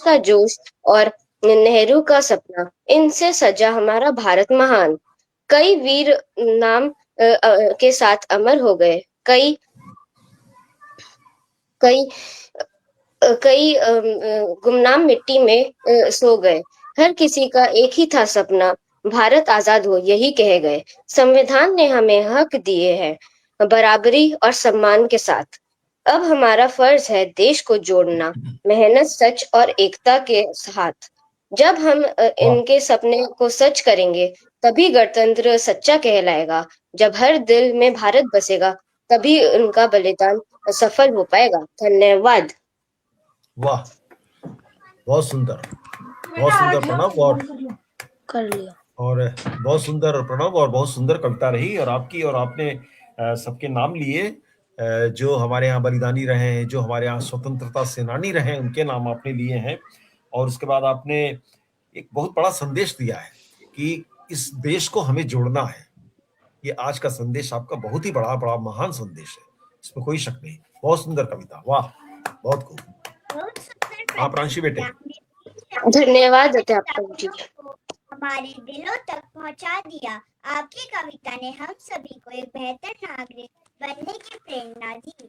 का जोश और नेहरू का सपना, इनसे सजा हमारा भारत महान। कई वीर नाम के साथ अमर हो गए। कई गुमनाम मिट्टी में सो गए। हर किसी का एक ही था सपना, भारत आजाद हो, यही कह गए। संविधान ने हमें हक दिए हैं बराबरी और सम्मान के साथ। अब हमारा फर्ज है देश को जोड़ना, मेहनत, सच और एकता के साथ। जब हम इनके सपने को सच करेंगे तभी गणतंत्र सच्चा कहलाएगा। जब हर दिल में भारत बसेगा तभी उनका बलिदान सफल हो पाएगा। धन्यवाद। वाह, बहुत सुंदर प्रणव। और कर लिया। और बहुत सुंदर प्रणव और बहुत सुंदर कविता रही और आपकी, और आपने सबके नाम लिए जो हमारे यहाँ बलिदानी रहे हैं, जो हमारे यहाँ स्वतंत्रता सेनानी रहे हैं, उनके नाम आपने लिए हैं। और उसके बाद आपने एक बहुत बड़ा संदेश दिया है कि इस देश को हमें जोड़ना है। ये आज का संदेश आपका बहुत ही बड़ा महान संदेश है, इसमें कोई शक नहीं। बहुत सुंदर कविता, वाह, बहुत खूब। बहुत सुंदर आप रांशी बेटे। धन्यवाद अध्यापक जी। हमारे दिलों तक पहुंचा दिया। आपकी कविता ने हम सभी को एक बेहतर नागरिक बनने की प्रेरणा दी।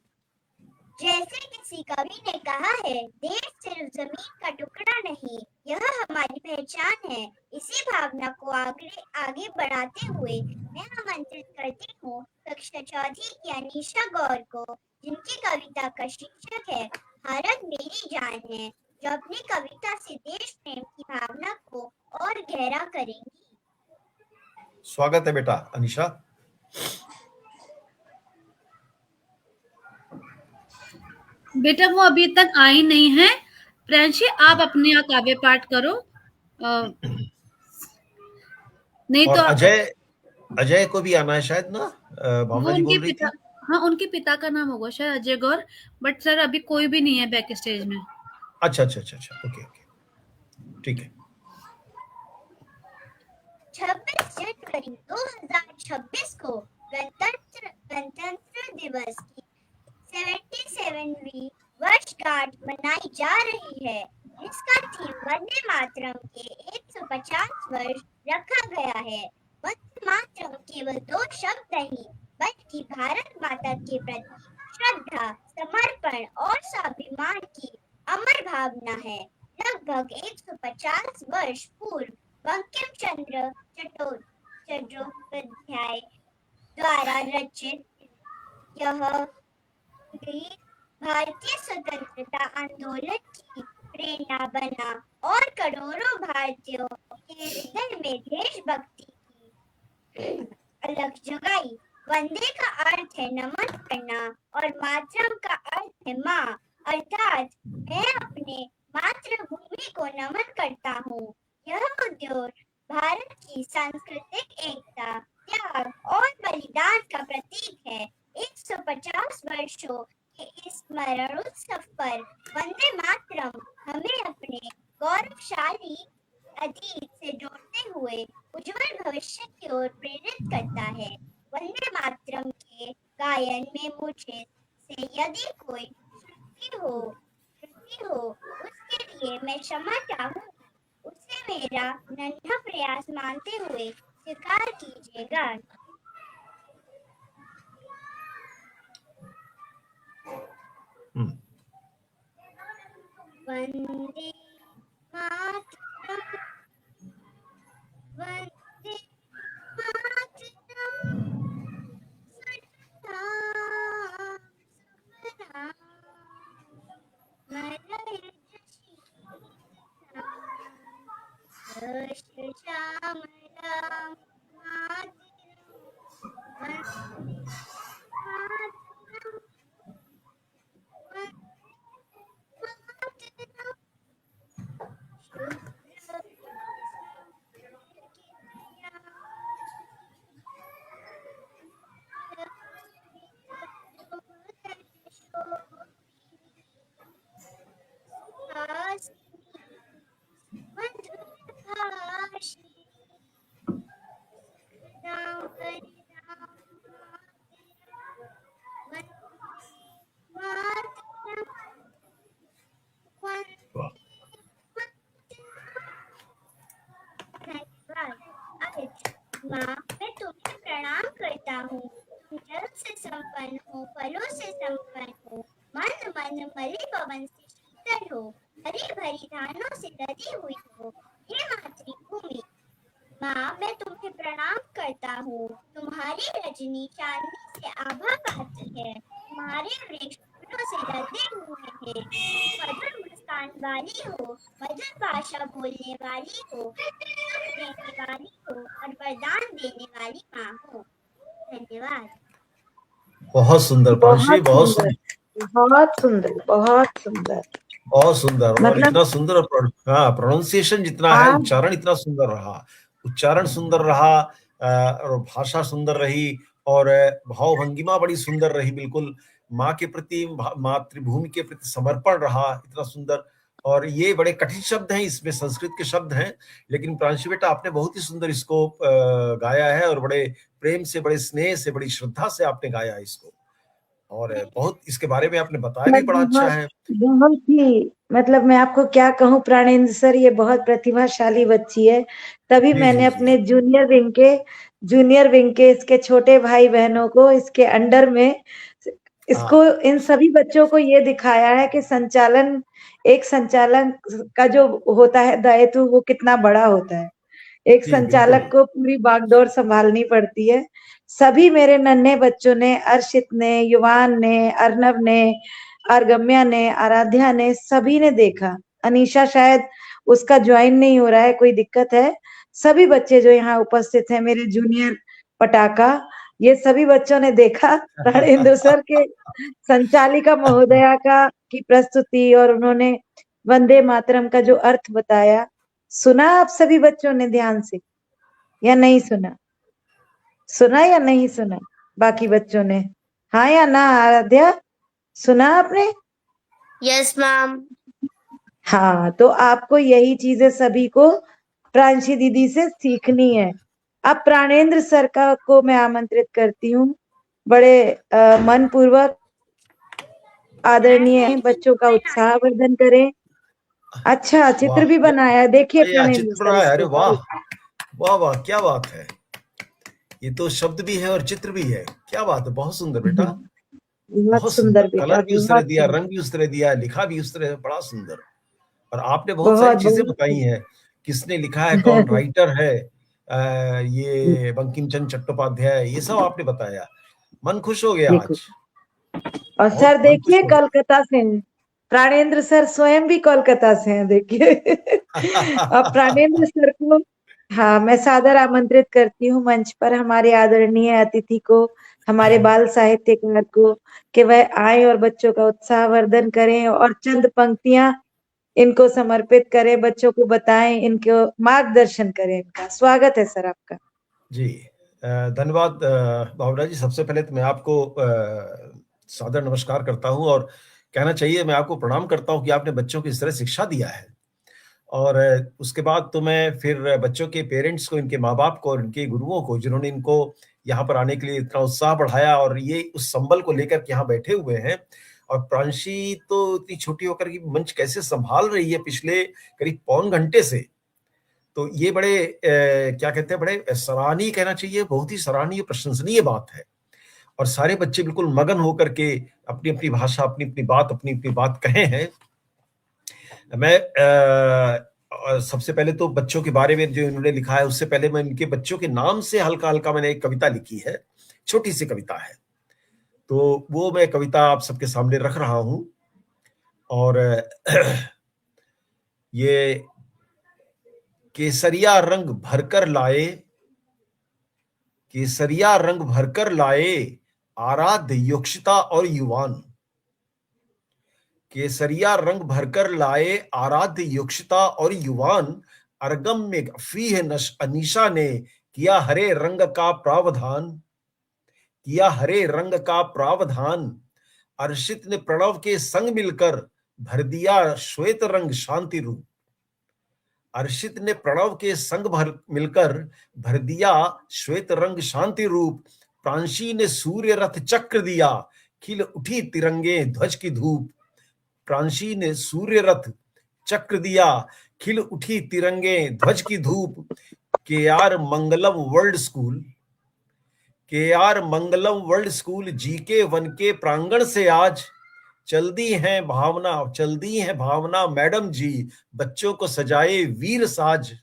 जैसे किसी कवि ने कहा है, देश सिर्फ जमीन का टुकड़ा नहीं, यह हमारी पहचान है। इसी भावना को आगे बढ़ाते हुए मैं आमंत्रित करती हूँ कक्षा चौथी की अनीशा गौर को, जिनकी कविता का शीर्षक है भारत मेरी जान है, जो अपनी कविता से देश प्रेम की भावना को और गहरा करेंगी। स्वागत है बेटा अनीशा। बेटा वो अभी तक आई नहीं है। प्रांशी, आप अपने यहाँ काव्य पाठ करो। नहीं और तो अजय को भी आना है शायद ना, भावना जी बोल रही थी। हाँ, उनके पिता का नाम होगा शायद अजय गौर, बट सर अभी कोई भी नहीं है बैक स्टेज में। अच्छा, ओके, ठीक है। 26 जनवरी 2026 को गणतंत्र दिवस की 77वीं वर्षगांठ मनाई जा रही है। इसका थीम वंदे मातरम के 150 वर्ष रखा गया है। वंदे मातरम केवल 2 शब्द नहीं, बल्कि भारत माता के प्रति श्रद्धा, समर्पण और स्वाभिमान की अमर भावना है। लगभग 150 वर्ष पूर्व बंकिम चंद्र चट्टोपाध्याय द्वारा रचित यह गीत भारतीय स्वतंत्रता आंदोलन की प्रेरणा बना और करोड़ों भारतीयों के हृदय में देशभक्ति की अलख जगाई। वंदे का अर्थ है नमन करना और मातरम का अर्थ है माँ, अर्थात मैं अपने मातृभूमि को नमन करता हूँ। यह उद्योग भारत की सांस्कृतिक एकता, त्याग और बलिदान का प्रतीक है। 150 वर्षों के इस स्मरण उत्सव पर वंदे मातरम हमें अपने गौरवशाली अतीत से जोड़ते हुए उज्जवल भविष्य की ओर प्रेरित करता है। वंदे मातरम के गायन में मुझे से यदि कोई त्रुटि हो उसके लिए मैं क्षमा चाहूँ। उसे मेरा नन्हा प्रयास मानते हुए स्वीकार कीजिएगा। वंदे मातरम, वंदे मातरम, माँ, मैं तुम्हें प्रणाम करता हूँ। तुम जल से संपन्न हो, फलों से संपन्न हो, मन मलि पवन से शीतल हो, हरी भरी धानों से लदी हुई हो, ये मातृभूमि। माँ, मैं तुम्हें प्रणाम करता हूँ। तुम्हारी रजनी चांदनी से आभा पाती है, तुम्हारे वृक्ष फूलों से लदे हुए हैं। मधुर मुस्कान वाली हो, मधुर भाषा बोलने वाली हो, देने वाली हो और वरदान देने वाली माँ हो। धन्यवाद। बहुत सुंदर, बहुत सुंदर। बहुत सुंदर। बहुत सुंदर, और मतलब इतना सुंदर, हाँ, प्रोनाउंसिएशन जितना है, आप उच्चारण इतना सुंदर रहा, उच्चारण सुंदर रहा, और भाषा सुंदर रही, और भाव भंगिमा बड़ी सुंदर रही, बिल्कुल माँ के प्रति, मातृभूमि के प्रति समर्पण रहा, इतना सुंदर। और ये बड़े कठिन शब्द हैं, इसमें संस्कृत के शब्द हैं, लेकिन प्रांशु बेटा आपने बहुत ही सुंदर इसको गाया है, और बड़े प्रेम से, बड़े स्नेह से, बड़ी श्रद्धा से आपने गाया है इसको, और बहुत इसके बारे में आपने बताया भी बड़ा अच्छा है। बहुत ही, मतलब मैं आपको क्या कहूँ प्राणेंद्र सर, ये बहुत प्रतिभाशाली बच्ची है। तभी जी मैंने जी जी। अपने जूनियर विंग के इसके छोटे भाई बहनों को इसके अंडर में, इसको, इन सभी बच्चों को ये दिखाया है कि एक संचालन का जो होता है दायित्व, वो कितना बड़ा होता है। एक जी संचालक बिल्कुल। को पूरी बागडोर संभालनी पड़ती है। सभी मेरे नन्हे बच्चों ने, अर्शित ने, युवान ने, अर्नव ने, अर्गम्या ने, आराध्या ने, सभी ने देखा। अनीशा शायद उसका ज्वाइन नहीं हो रहा है, कोई दिक्कत है। सभी बच्चे जो यहाँ उपस्थित हैं, मेरे जूनियर पटाखा, ये सभी बच्चों ने देखा प्राणेंद्र सर के संचालिका महोदया की प्रस्तुति, और उन्होंने वंदे मातरम का जो अर्थ बताया। सुना आप सभी बच्चों ने ध्यान से, या नहीं सुना? सुना या नहीं सुना बाकी बच्चों ने? हाँ या ना आराध्या, सुना आपने? Yes ma'am. हाँ, तो आपको यही चीजें सभी को प्रांशी दीदी से सीखनी है। अब प्राणेंद्र सर को मैं आमंत्रित करती हूँ, बड़े मन पूर्वक आदरणीय बच्चों का उत्साहवर्धन करें। अच्छा, चित्र भी बनाया, देखिए प्राणेंद्र चित्र सर बनाया, अरे इसको। वाह वाह वाह, क्या बात है, ये तो शब्द भी है और चित्र भी है, क्या बात है, बहुत सुंदर बेटा, बहुत बहुत सुंदर सुंदर, बेटा, कलर भी उस तरह बहुत दिया, सुंदर। रंग भी उस तरह दिया, लिखा भी उस तरह, बड़ा सुंदर। और आपने बहुत सारी बहुत चीजें बहुत बताई हैं, किसने लिखा है, कौन राइटर है, ये बंकिम चंद्र चट्टोपाध्याय, ये सब आपने बताया, मन खुश हो गया देखो, आज, और बहुत सर मन खुश देखिए हो कोलकाता से हैं। प्राणेंद्र सर स्वयं भी कोलकाता से हैं, देखिए। अब गया। प्राणेंद्र सर को, हाँ, मैं सादर आमंत्रित करती हूँ मंच पर, हमारे आदरणीय अतिथि को, हमारे बाल साहित्यकार को, कि वह आए और बच्चों का उत्साहवर्धन करें, और चंद पंक्तियां इनको समर्पित करें, बच्चों को बताएं, इनको मार्गदर्शन करें। इनका स्वागत है सर आपका। जी, धन्यवाद भावना जी। सबसे पहले तो मैं आपको सादर नमस्कार करता हूं, और कहना चाहिए मैं आपको प्रणाम करता हूं कि आपने बच्चों को इस तरह शिक्षा दिया है। और उसके बाद तो मैं फिर बच्चों के पेरेंट्स को, इनके माँ बाप को और इनके गुरुओं को, जिन्होंने इनको यहाँ पर आने के लिए इतना उत्साह बढ़ाया, और ये उस संबल को लेकर के यहाँ बैठे हुए हैं। और प्रांशी तो इतनी छोटी होकर के मंच कैसे संभाल रही है पिछले करीब पौन घंटे से, तो ये बड़े क्या कहते हैं, बड़े सराहनीय कहना चाहिए, बहुत ही सराहनीय प्रशंसनीय बात है। और सारे बच्चे बिल्कुल मगन होकर के अपनी अपनी भाषा, अपनी अपनी बात कहे हैं। मैं सबसे पहले तो बच्चों के बारे में जो इन्होंने लिखा है, उससे पहले मैं इनके बच्चों के नाम से हल्का हल्का मैंने एक कविता लिखी है, छोटी सी कविता है, तो वो मैं कविता आप सबके सामने रख रहा हूं। और ये केसरिया रंग भरकर लाए, केसरिया रंग भरकर लाए आराध्य योक्षिता और युवान, केसरिया रंग भरकर लाए आराध्य योक्षिता और युवान, अरगम में फीह अनीशा ने किया हरे रंग का प्रावधान, किया हरे रंग का प्रावधान, अर्शित ने प्रणव के संग मिलकर भर दिया श्वेत रंग शांति रूप, अर्शित ने प्रणव के संग मिलकर भर दिया श्वेत रंग शांति रूप, प्रांशी ने सूर्य रथ चक्र दिया खिल उठी तिरंगे ध्वज की धूप, प्रांशी ने सूर्य रथ चक्र दिया खिल उठी तिरंगे ध्वज की धूप, केआर मंगलम वर्ल्ड स्कूल, केआर मंगलम वर्ल्ड स्कूल जीके वन के प्रांगण से आज चल दी है भावना मैडम जी, बच्चों को सजाए वीर साज,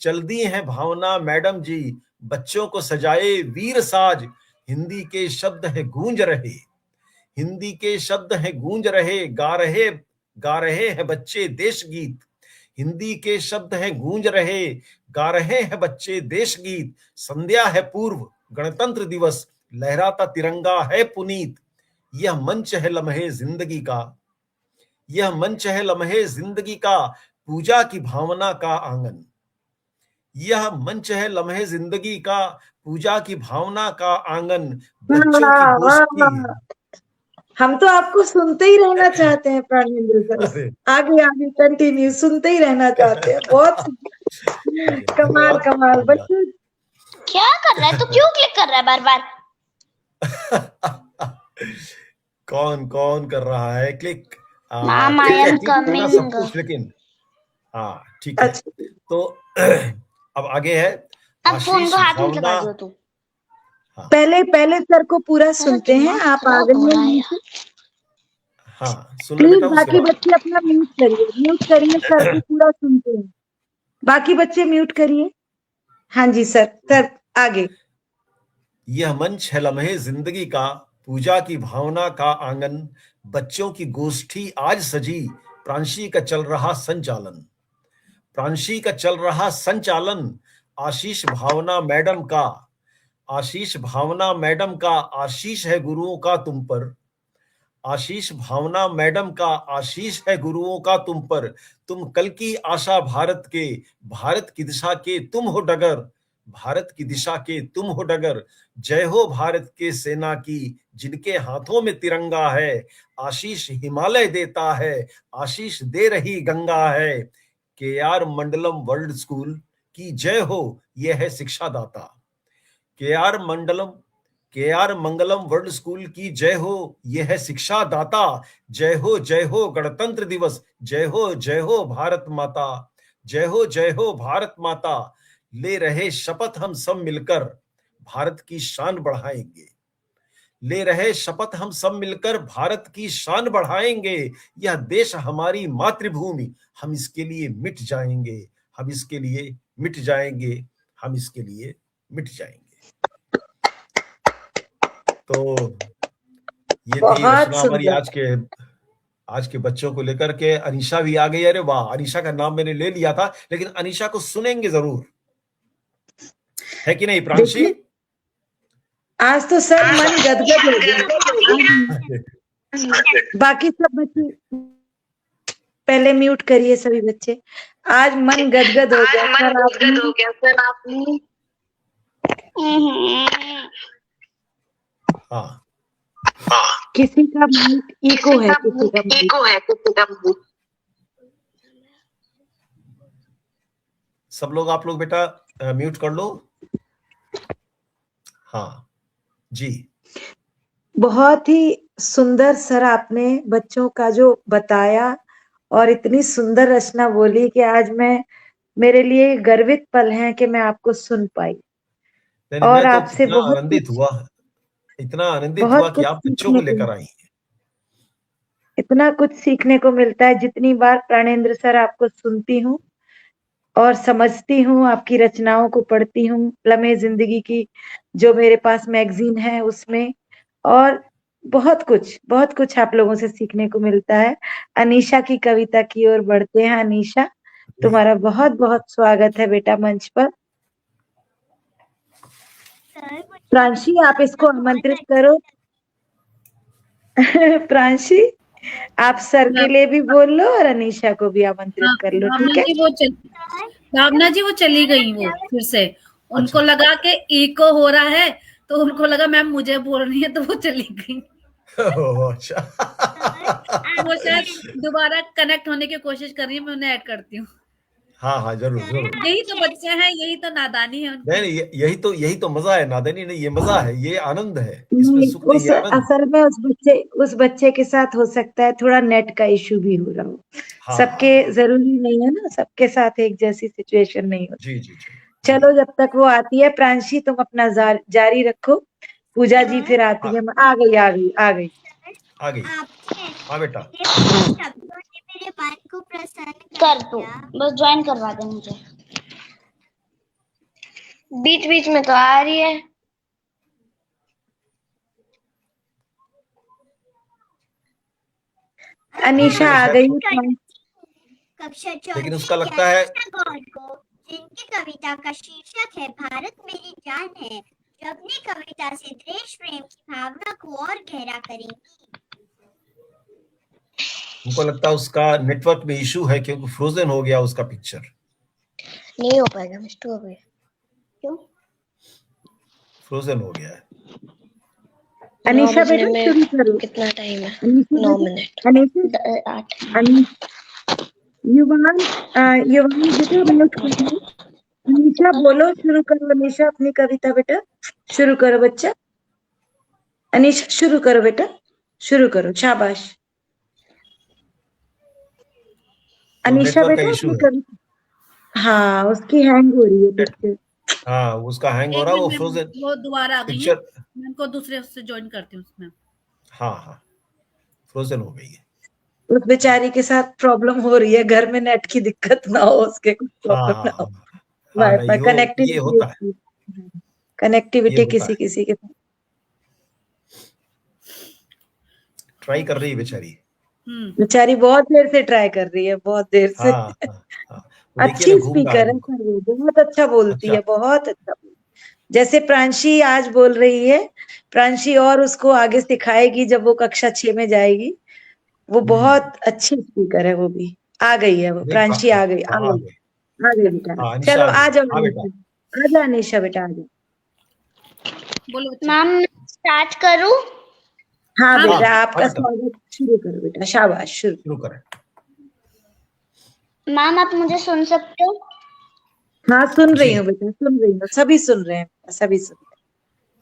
चल दी है भावना मैडम जी, बच्चों को सजाए वीर साज, हिंदी के शब्द है गूंज रहे, हिंदी के शब्द है गूंज रहे, गा रहे हैं बच्चे देश गीत, हिंदी के शब्द हैं गूंज रहे, गा रहे हैं बच्चे देश गीत, संध्या है पूर्व गणतंत्र दिवस, लहराता तिरंगा है पुनीत, यह मंच है लम्हे जिंदगी का, यह मंच है लम्हे जिंदगी का, पूजा की भावना का आंगन। यह मंच है लम्हे जिंदगी का, पूजा की भावना का आंगन, बच्चों की वाह वाह गोष्ठी। वाह, हम तो आपको सुनते ही रहना चाहते हैं प्राणेंद्र सर। अरे आगे आगे कंटिन्यू, सुनते ही रहना चाहते हैं। बहुत कमाल धन्यवाद कमाल। धन्यवाद। बच्चों क्या कर रहा है? तू क्यों क्लिक कर रहा है बार बार? कौन कौन कर रहा है क्लिक? Mom, I ठीक है, am क्लिक करना सब coming. कुछ, लेकिन हाँ ठीक है। अच्छा, तो अब आगे है अब फोन आशीष को हाथ में भावना। लगा दो तू। पहले सर को पूरा सुनते हैं। दिमाग आप खराब आगे हो रहा है में यार। हाँ सुन लो प्लीज, बेटा, उसके बाकी बाद बच्चे अपना म्यूट करिए, सर को पूरा सुनते हैं। बाकी बच्चे म्यूट करिए। हाँ जी सर आगे। यह मंच है लम्हे जिंदगी का, पूजा की भावना का आंगन, बच्चों की गोष्ठी आज सजी, प्रांशी का चल रहा संचालन। प्रांशी का चल रहा संचालन आशीष भावना मैडम का। आशीष भावना मैडम का आशीष है गुरुओं का तुम पर। आशीष भावना मैडम का आशीष है गुरुओं का तुम पर। तुम कल की आशा भारत के, भारत की दिशा के तुम हो डगर। भारत की दिशा के तुम हो डगर। जय हो भारत के सेना की, जिनके हाथों में तिरंगा है। आशीष हिमालय देता है, आशीष दे रही गंगा है। KR मंडलम वर्ल्ड स्कूल की जय हो, यह है शिक्षा दाता। KR मंगलम वर्ल्ड स्कूल की जय हो, यह है शिक्षा दाता। जय हो गणतंत्र दिवस, जय हो भारत माता। जय हो भारत माता। ले रहे शपथ हम सब मिलकर, भारत की शान बढ़ाएंगे। ले रहे शपथ हम सब मिलकर, भारत की शान बढ़ाएंगे। यह देश हमारी मातृभूमि, हम इसके लिए मिट जाएंगे। हम इसके लिए मिट जाएंगे। हम इसके लिए मिट जाएंगे। तो ये थी बहुत रचना हमारी सुंदर। आज के बच्चों को लेकर के। अनीशा भी आ गई। अरे वाह, अनीशा का नाम मैंने ले लिया था, लेकिन अनीशा को सुनेंगे जरूर, है कि नहीं प्रांशी? देखिए, आज तो सब मन गदगद हो गया। बाकी सब बच्चे पहले म्यूट करिए, सभी बच्चे। आज मन गदगद हो गया सर। आपने हाँ, किसी का म्यूट इको है, किसी का म्यूट। सब लोग, आप लोग बेटा म्यूट कर लो। हाँ जी, बहुत ही सुंदर सर आपने बच्चों का जो बताया, और इतनी सुंदर रचना बोली कि आज मेरे लिए गर्वित पल है कि मैं आपको सुन पाई। और मैं तो आपसे इतना आनंदित हुआ कि आप बच्चों को लेकर आई। इतना कुछ सीखने को मिलता है। जितनी बार प्राणेंद्र सर आपको सुनती हूँ और समझती हूँ, आपकी रचनाओं को पढ़ती हूँ, लम्हे जिंदगी की जो मेरे पास मैगजीन है उसमें, और बहुत कुछ आप लोगों से सीखने को मिलता है। अनीशा की कविता की ओर बढ़ते हैं। अनीशा, तुम्हारा बहुत बहुत स्वागत है बेटा मंच पर। प्रांशी, आप इसको आमंत्रित करो। प्रांशी, आप सर के लिए भी बोल लो और अनीशा को भी आमंत्रित कर लो, ठीक है? भावना जी वो चली गई, वो फिर से उनको लगा कि इको हो रहा है, तो उनको लगा मैम मुझे बोल रही है, तो वो चली गई। अच्छा, वो शायद दोबारा कनेक्ट होने की कोशिश कर रही है, मैं उन्हें ऐड करती हूँ। हाँ जरूर। यही तो बच्चे हैं, यही तो नादानी है। नहीं, यही तो मजा है। नादानी नहीं, ये मजा है, ये आनंद है, इसमें सुख नहीं है, आनंद। असल में उस बच्चे के साथ हो सकता है थोड़ा नेट का इशू भी हो रहा हो। हाँ, सबके जरूरी नहीं है ना, सबके साथ एक जैसी सिचुएशन नहीं होती। जी। चलो, जब तक वो आती है, प्रांशी तुम अपना जारी रखो। पूजा जी फिर आती है। आ गई। हाँ बेटा, मेरे मन को प्रसन्न कर दो, बस ज्वाइन करवा दे मुझे। बीच बीच में तो आ रही है। अनीशा आ गई। कक्षा लेकिन उसका लगता है को, जिनकी कविता का शीर्षक है भारत मेरी जान है, जो अपनी कविता से देश प्रेम की भावना को और गहरा करेंगी। हमको लगता है उसका नेटवर्क में इशू है क्योंकि फ्रोजन हो गया उसका पिक्चर। नहीं हो पाएगा मिस्टर अभी। क्यों? फ्रोजन हो गया है। अनीशा बेटा शुरू करो। कितना टाइम है? अनीशा 9 बेटा, मिनट। अनीशा 8। युवान बेटा अनीशा बोलो, शुरू करो अनीशा अपनी कविता बेटा, शुरू करो बच्चा। अनीशा शुरू करो बेटा, शुरू करो, शाबाश। तो अनीशा नेटवर्क का बेटा इशू अपनी है। कविता, हाँ उसकी हैंग हो रही है पिक्चर। हाँ उसका हैंग हो एक रहा है, वो मिनट फ्रोजन वो दोबारा आ गई है, पिक्चर। मैं उनको दूसरे उससे ज्वाइन करती हूँ उसमें। हाँ हाँ फ्रोजन हो गई है। उस बेचारी के साथ प्रॉब्लम हो रही है, घर में नेट की दिक्कत ना हो, उसके कुछ प्रॉब्लम ना हो, हाँ नहीं वाईफाई ये होता है, कनेक्टिविटी ये होता किसी है। किसी के साथ। ट्राई कर रही है बेचारी। बेचारी बहुत देर से ट्राई कर रही है, बहुत देर से। हाँ हाँ हाँ वो देखिए ना अच्छी घूम रहा है स्पीकर है बिल्कुल। सर, वो बहुत अच्छा बोलती अच्छा है, बहुत अच्छा। जैसे प्रांशी आज बोल रही है, प्रांशी और उसको आगे सिखाएगी जब वो कक्षा 6 में जाएगी। वो बहुत अच्छी स्पीकर है, वो भी आ गई है, वो नहीं प्रांशी आ गई, आ हाँ आ गई, गए। आ गई बेटा। हाँ अनिशा चलो आ आ गई। जाओ हाँ बेटा अनीशा, आ जाओ अनीशा बेटा, आ जाओ। बोलो बच्चा। मैम स्टार्ट करूं? हाँ हाँ बेटा, हाँ आपका बेटा स्वागत, शुरू करो बेटा, शाबाश शुरू। शुरू करें। मैम आप मुझे सुन सकते हो? हाँ सुन रही जी हूँ बेटा, सुन रही हूँ, सभी सुन रहे हैं, सभी सुन रहे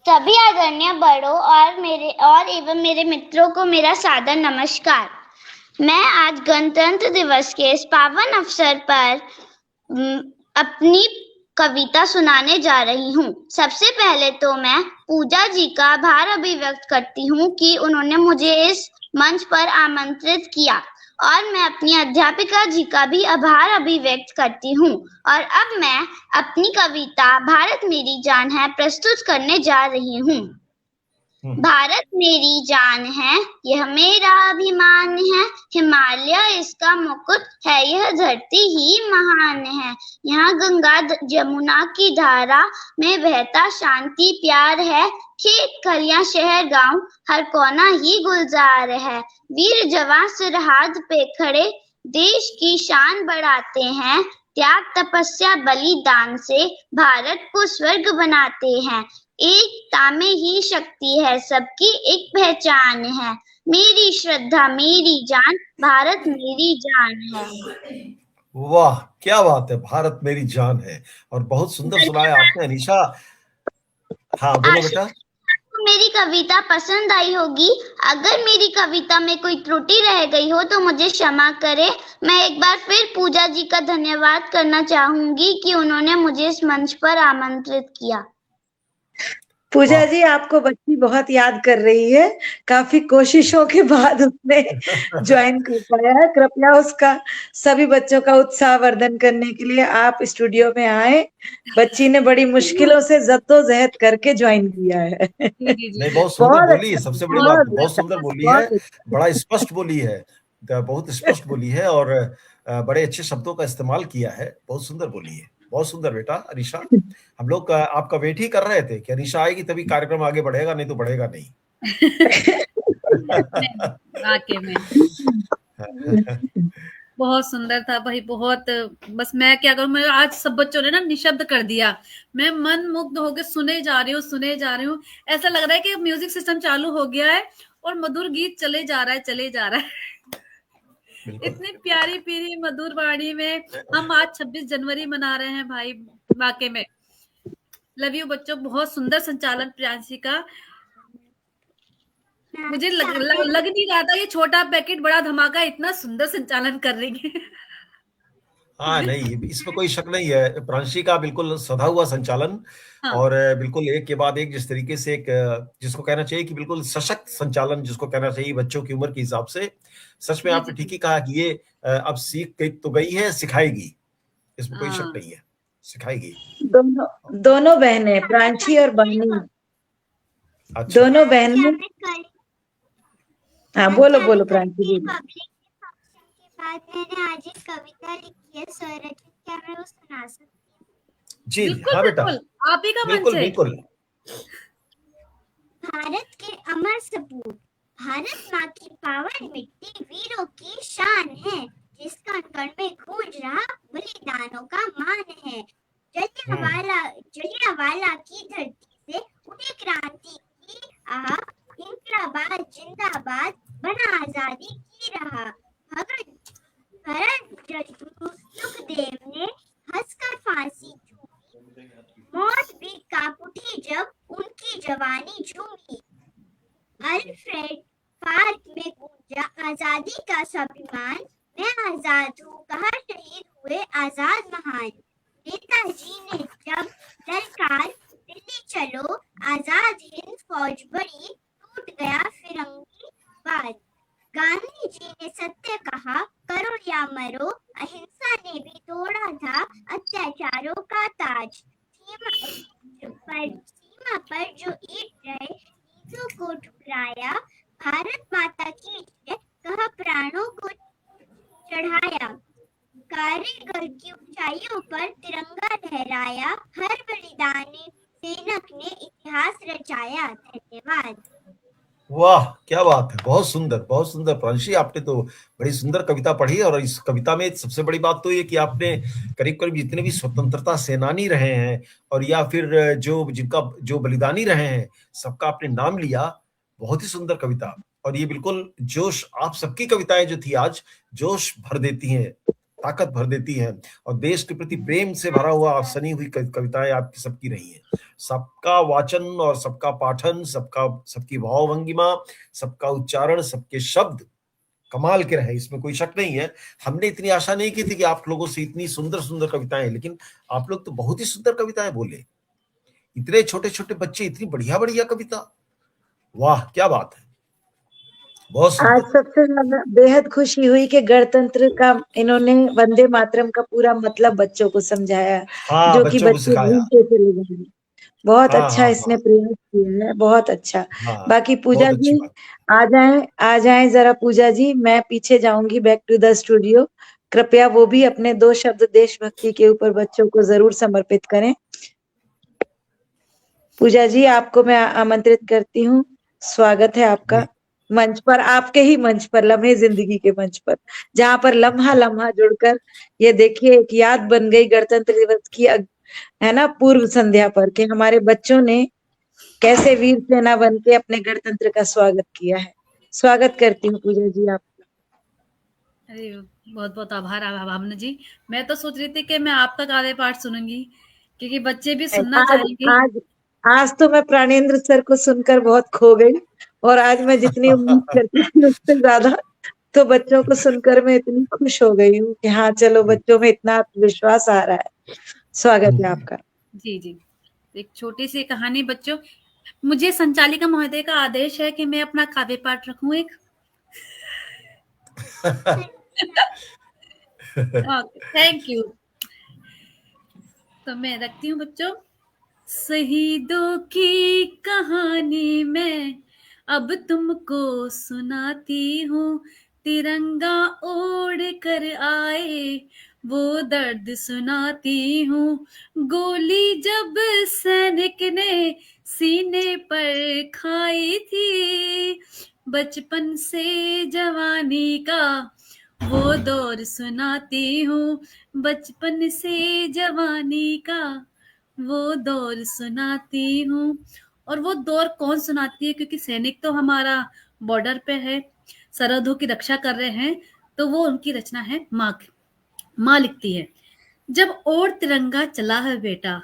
सभी आदरणीय बड़ों और एवं मेरे मित्रों को मेरा सादर नमस्कार। मैं आज गणतंत्र दिवस के इस पावन अवसर पर अपनी कविता सुनाने जा रही हूँ। सबसे पहले तो मैं पूजा जी का आभार अभिव्यक्त करती हूँ कि उन्होंने मुझे इस मंच पर आमंत्रित किया, और मैं अपनी अध्यापिका जी का भी आभार अभिव्यक्त करती हूँ। और अब मैं अपनी कविता भारत मेरी जान है प्रस्तुत करने जा रही हूँ। भारत मेरी जान है, यह मेरा अभिमान है, हिमालय इसका मुकुट है, यह धरती ही महान है। यहाँ गंगा यमुना की धारा में बहता शांति प्यार है, खेत खलियां शहर गांव हर कोना ही गुलजार है। वीर जवान सरहद पे खड़े देश की शान बढ़ाते हैं, त्याग तपस्या बलिदान से भारत को स्वर्ग बनाते हैं। एकता में ही शक्ति है, सबकी एक पहचान है, मेरी श्रद्धा मेरी जान भारत मेरी जान है। वाह क्या बात है, भारत मेरी जान है। और बहुत सुंदर सुनाया आपने अनीशा। हाँ बोलो बेटा। आपको मेरी कविता पसंद आई होगी। अगर मेरी कविता में कोई त्रुटि रह गई हो तो मुझे क्षमा करें। मैं एक बार फिर पूजा जी का धन्यवाद करना चाहूंगी कि उन्होंने मुझे इस मंच पर आमंत्रित किया। पूजा जी आपको बच्ची बहुत याद कर रही है, काफी कोशिशों के बाद उसने ज्वाइन कर पाया है। कृपया उसका सभी बच्चों का उत्साह वर्धन करने के लिए आप स्टूडियो में आए। बच्ची ने बड़ी मुश्किलों से जद्दोजहद करके ज्वाइन किया है। नहीं बहुत सुंदर बहुत बोली है, अच्छा, सबसे बड़ी बात बहुत बहुत अच्छा, सुंदर बोली है, बहुत अच्छा। बड़ा स्पष्ट बोली है, बहुत स्पष्ट बोली है और बड़े अच्छे शब्दों का इस्तेमाल किया है, बहुत सुंदर बोली है, बहुत सुंदर बेटा अनीशा। हम लोग आपका वेट ही कर रहे थे कि अनीशा आएगी तभी कार्यक्रम आगे बढ़ेगा, नहीं तो बढ़ेगा नहीं। वाकई में बहुत सुंदर था भाई, बहुत। बस मैं क्या करूं, मैं आज सब बच्चों ने ना निशब्द कर दिया, मैं मन मुग्ध होकर सुने जा रही हूँ। ऐसा लग रहा है कि म्यूजिक सिस्टम चालू हो गया है और मधुर गीत चले जा रहा है। इतनी प्यारी प्यारी मधुर वाणी में हम आज 26 जनवरी मना रहे हैं भाई, वाकई में लव यू बच्चों। बहुत सुंदर संचालन प्रियांशी का। मुझे लग नहीं रहा था ये छोटा पैकेट बड़ा धमाका इतना सुंदर संचालन कर रही है। हाँ नहीं इसमें कोई शक नहीं है, प्रांशी का बिल्कुल सधा हुआ संचालन। हाँ। और बिल्कुल एक के बाद एक जिस तरीके से एक जिसको कहना चाहिए कि बिल्कुल सशक्त संचालन जिसको कहना चाहिए बच्चों की उम्र के हिसाब से। सच में आपने ठीक ही कहा कि ये अब सीख गई तो गई है, सिखाएगी, इसमें कोई शक नहीं है, सिखाएगी। दोनों बहनें प्रांशी और बानी, अच्छा दोनों बहनें। हाँ बोलो बोलो प्रांशी बोलो। बाद मैंने आज एक कविता लिखी है स्वरचित, क्या मैं वो सुना सकती हूँ? जी हाँ बेटा, आप ही का बिल्कुल मंच है। बिल्कुल। भारत के अमर सपूत भारत माँ की पावन मिट्टी वीरों की शान है, जिसका कण में गूंज रहा बलिदानों का मान है। जलियांवाला की धरती से उठी क्रांति की आह, इंकलाबाद जिंदाबाद बना आजादी की राह। भगत सुखदेव ने हंसकर फांसी चूमी, मौत भी कांप उठी जब उनकी जवानी झूमी। अल्फ्रेड पार्क में गूंजा आजादी का स्वाभिमान, मैं आजाद हूँ कहा शहीद हुए आजाद महान। नेताजी ने जब ललकार दिल्ली चलो, आजाद हिंद फौज बड़ी, टूट गया फिरंगीबाद। गांधी जी ने सत्य कहा करो या मरो, अहिंसा ने भी तोड़ा था अत्याचारों का ताज। सीमा पर जो ईट रहे नीतियों को ठुकराया, भारत माता की जय कहा प्राणों को चढ़ाया। कारगिल की ऊंचाइयों पर तिरंगा लहराया, हर बलिदानी सैनिक ने इतिहास रचाया। धन्यवाद। वाह, क्या बात है, बहुत सुंदर प्रांशी, आपने तो बड़ी सुंदर कविता पढ़ी। और इस कविता में सबसे बड़ी बात तो ये कि आपने करीब करीब जितने भी स्वतंत्रता सेनानी रहे हैं और या फिर जो बलिदानी रहे हैं, सबका आपने नाम लिया। बहुत ही सुंदर कविता। और ये बिल्कुल जोश, आप सबकी कविताएं जो थी आज जोश भर देती हैं, ताकत भर देती हैं, और देश के प्रति प्रेम से भरा हुआ सनी हुई कविताएं आपकी सबकी रही हैं। सबका वाचन और सबका पाठन, सबकी भावभंगिमा, सबका उच्चारण, सबके शब्द कमाल के रहे, इसमें कोई शक नहीं है। हमने इतनी आशा नहीं की थी कि आप लोगों से इतनी सुंदर सुंदर कविताएं, लेकिन आप लोग तो बहुत ही सुंदर कविताएं बोले। इतने छोटे छोटे बच्चे इतनी बढ़िया बढ़िया कविता, वाह क्या बात है, बहुत आज सुंदर। सबसे ज्यादा बेहद खुशी हुई कि गणतंत्र का इन्होंने वंदे मातरम का पूरा मतलब बच्चों को समझाया, हाँ, जो कि बच्चों को बच्चे सिखाया। भूलते चले गए। बहुत हाँ अच्छा हाँ इसने हाँ प्रयास किया है, बहुत अच्छा। हाँ, बाकी पूजा बहुत अच्छी जी बात। आ जाएं जरा। पूजा जी, मैं पीछे जाऊंगी बैक टू द स्टूडियो, कृपया वो भी अपने 2 शब्द देशभक्ति के ऊपर बच्चों को जरूर समर्पित करें। पूजा जी, आपको मैं आमंत्रित करती हूँ, स्वागत है आपका मंच पर, आपके ही मंच पर, लम्हे जिंदगी के मंच पर, जहाँ पर लम्हा लम्हा जुड़कर ये देखिए एक याद बन गई गणतंत्र दिवस की, है ना, पूर्व संध्या पर, कि हमारे बच्चों ने कैसे वीर सेना बन के अपने गणतंत्र का स्वागत किया है। स्वागत करती हूँ पूजा जी आप। अरे बहुत बहुत आभार भावना जी। मैं तो सोच रही थी कि मैं आपका काव्य पाठ सुनूंगी, क्योंकि बच्चे भी सुनना आज चाहेंगे। आज आज तो मैं प्राणेंद्र सर को सुनकर बहुत खो गई, और आज मैं जितनी उम्मीद करती थी उससे ज्यादा तो बच्चों को सुनकर मैं इतनी खुश हो गई हूँ कि हाँ चलो, बच्चों में इतना आत्मविश्वास आ रहा है। स्वागत है आपका। जी जी, एक छोटी सी कहानी बच्चों। मुझे संचालिका महोदय का आदेश है कि मैं अपना काव्य पाठ रखूं एक। Thank you. तो मैं रखती हूँ बच्चों। शहीदों की कहानी मैं अब तुमको सुनाती हूँ, तिरंगा ओढ़ कर आए वो दर्द सुनाती हूँ। गोली जब सैनिक ने सीने पर खाई थी, बचपन से जवानी का वो दौर सुनाती हूँ, बचपन से जवानी का वो दौर सुनाती हूँ। और वो दौर कौन सुनाती है, क्योंकि सैनिक तो हमारा बॉर्डर पे है, सरहदों की रक्षा कर रहे हैं, तो वो उनकी रचना है। माँ लिखती है, जब और तिरंगा चला है बेटा,